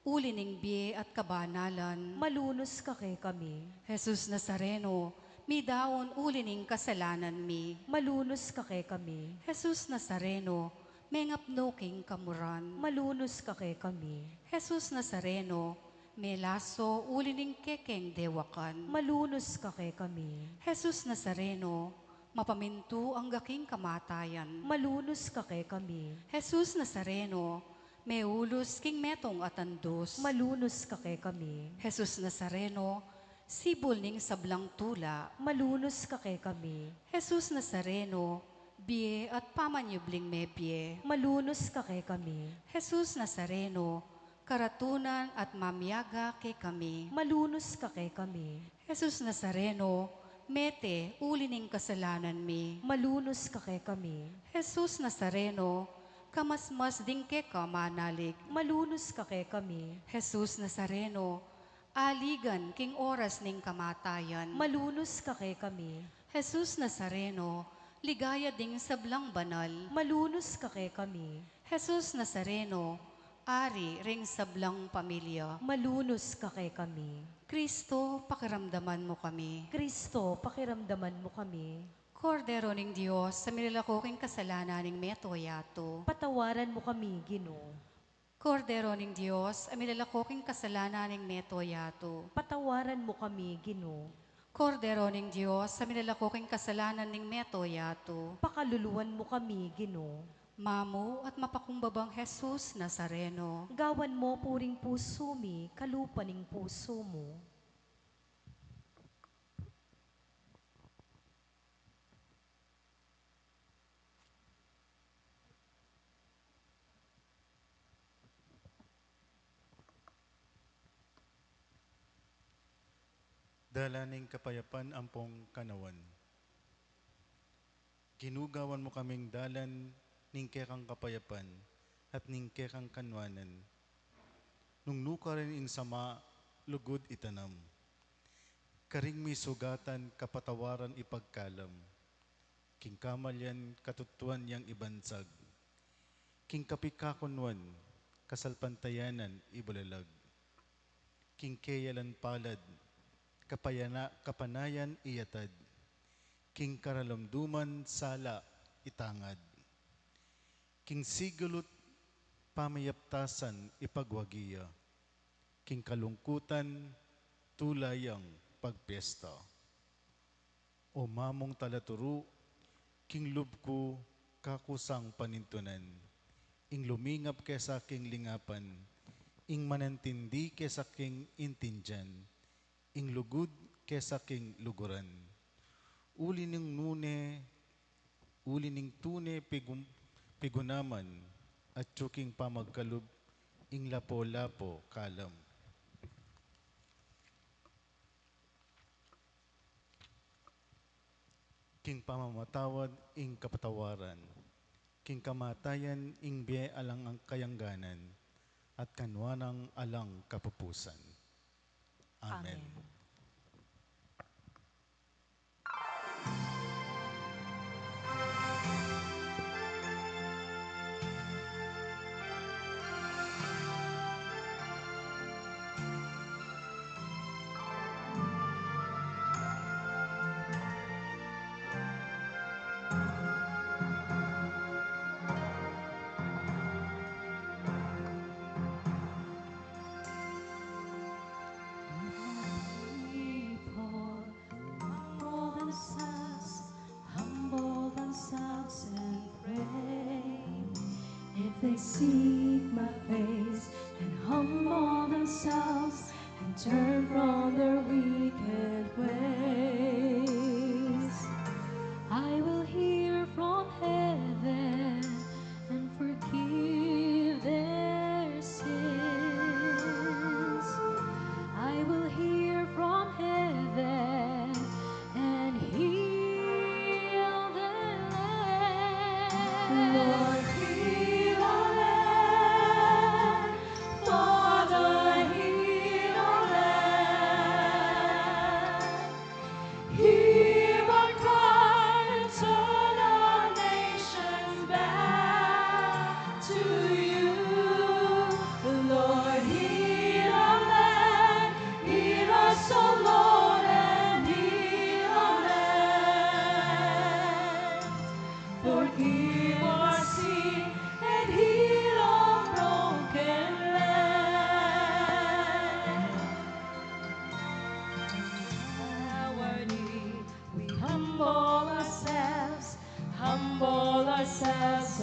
ulining biye at kabanalan. Malunos ka kay kami. Jesus Nazareno, midawon ulining kasalanan mi. Malunos ka kay kami. Jesus Nazareno, mengapnoking kamuran. Malunos ka kay kami. Jesus Nazareno, melaso ulining kekeng dewakan. Malunos ka kay kami. Jesus Nazareno, mapamintu ang gaking kamatayan. Malunos ka kay kami. Jesus Nazareno, meulos king metong atandos. Malunos ka kay kami. Jesus Nazareno, sibol ning sablang tula. Malunos ka kay kami. Jesus Nazareno, biye at pamanyubling mebye. Malunos ka kay kami. Jesus Nazareno, karatunan at mamiyaga kay kami. Malunos ka kay kami. Jesus Nazareno, mete ulining kasalanan mi. Malunos ka kay kami. Jesus Nazareno, kamasmas ding keka manalig. Malunos ka kay kami. Jesus Nazareno, aligan king oras ning kamatayan. Malunos ka kay kami. Jesus Nazareno, ligaya ding sablang banal. Malunos ka kay kami. Jesus Nazareno, ari ring sablang pamilya. Malunos ka kay kami. Kristo, pakiramdaman mo kami. Kristo, pakiramdaman mo kami. Kordero ning Diyos, sa milalakoking kasalanan ning metoyato. Patawaran mo kami, Ginoo. Kordero ning Diyos, sa milalakoking kasalanan ning metoyato. Patawaran mo kami, Ginoo. Kordero ning Diyos, sa milalakoking kasalanan ning metoyato. Pakaluluwan mo kami, Ginoo. Mamo at mapakumbabang Jesus Nazareno. Gawan mo puring puso mi, kalupaning puso mo. Dalaning kapayapan ampong kanawan. Ginugawan mo kaming dalan ningke kang kapayapan, at ningke kang kanwanan. Nung nuka rin in sama, lugod itanam. Karing may sugatan, kapatawaran ipagkalam. King kamalyan, katutuan yang ibansag. King kapikakunwan, kasalpantayanan ibulalag. King keyalan palad, kapanayan iyatad. King karalamduman sala itangad. King sigulot pamayaptasan ipagwagiya. King kalungkutan tulayang pagpesta. O mamong talaturu, king lubko kakusang panintunan. Ing lumingap kesa king lingapan, ing manantindi kesa king intindyan, ing lugod kesa king luguran. Uli ning tune pigunaman, at tsuking pamagkalub, ing lapo-lapo kalam. King pamamatawad, ing kapatawaran. King kamatayan, ing biye alang ang kayangganan, at kanwanang alang kapupusan. Amen. They seek my face and humble themselves and turn from their wicked ways. I will hear from heaven and forgive their sins. I will hear from heaven and heal their land. Lord, heal our land. Father, heal our land. Hear our cry and turn our nation back to you. Lord, heal our land. Hear us, O Lord, and heal our land. Forgive our sin and heal our broken land. Our need, we humble ourselves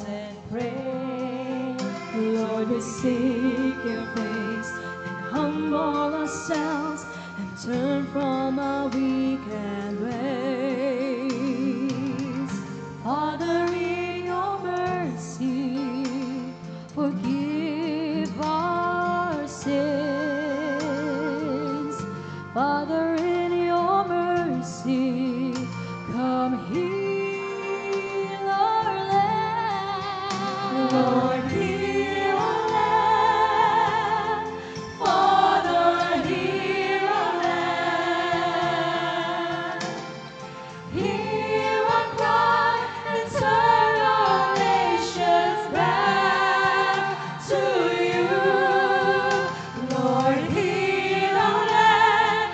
and pray. Lord, we seek your face and humble ourselves and turn from our wicked ways. Father, in your mercy, forgive our sins. Father, in your mercy, come heal our land. Lord, heal our land. Father, heal our land. Hear our cry and turn our nations back to you. Lord, heal our land.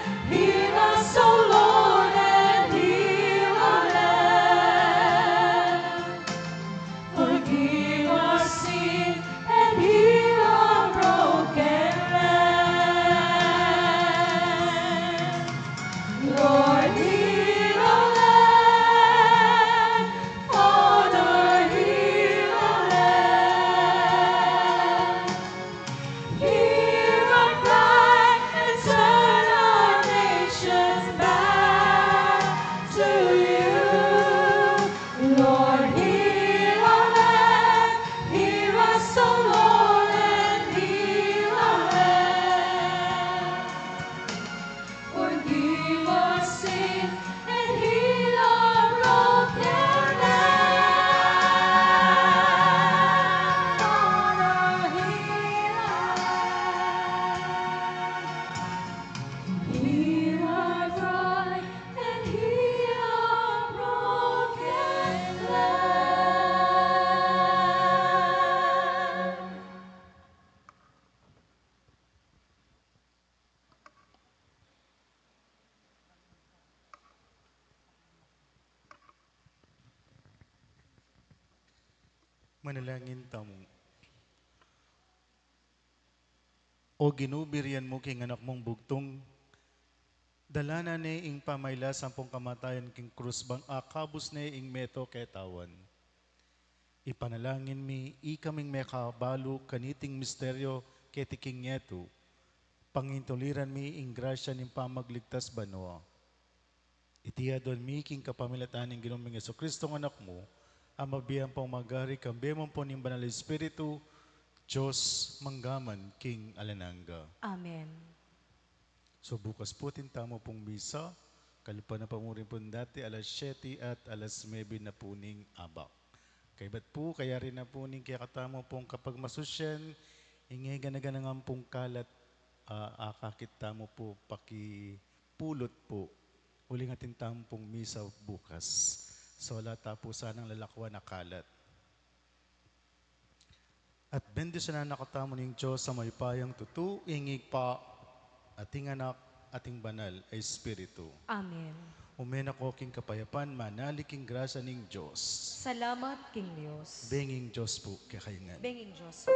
Manalangin tamo. O ginubirian mo king anak mong bugtong, dalana ne ing pamayla sampung kamatayan king krus bang akabus ne ing meto ketawan. Ipanalangin mi ikaming mekabalo kaniting misteryo ketiking nyeto, pangintuliran mi ing grasya ning pamagligtas banwa. Itiya doon mi king kapamilatan ng Ginoong Jesucristo ng anak mo, ang mabiyang pang magari kambemon po ning banal Espiritu, Diyos manggaman king alananga. Amen. So bukas po tintamo pong misa, kalupa na pamurin po dati alas 7 at alas 9 na po ning abak. Kay ba't po, kaya rin na po ning kaya katamo pong kapag masusyan, ingay ganaganang pong kalat, akakita mo po pakipulot po. Uling ating tampong misa bukas. So wala tapo sanang lalakwa na kalat. At bendisyon na nakatamo ng Diyos sa may payang tutu, ingig pa ating anak, ating banal ay Espiritu. Amen. Umena ko king kapayapan, manaliking grasya ng Diyos. Salamat, King Diyos. Benging Diyos po, kakayangan. Benging Diyos.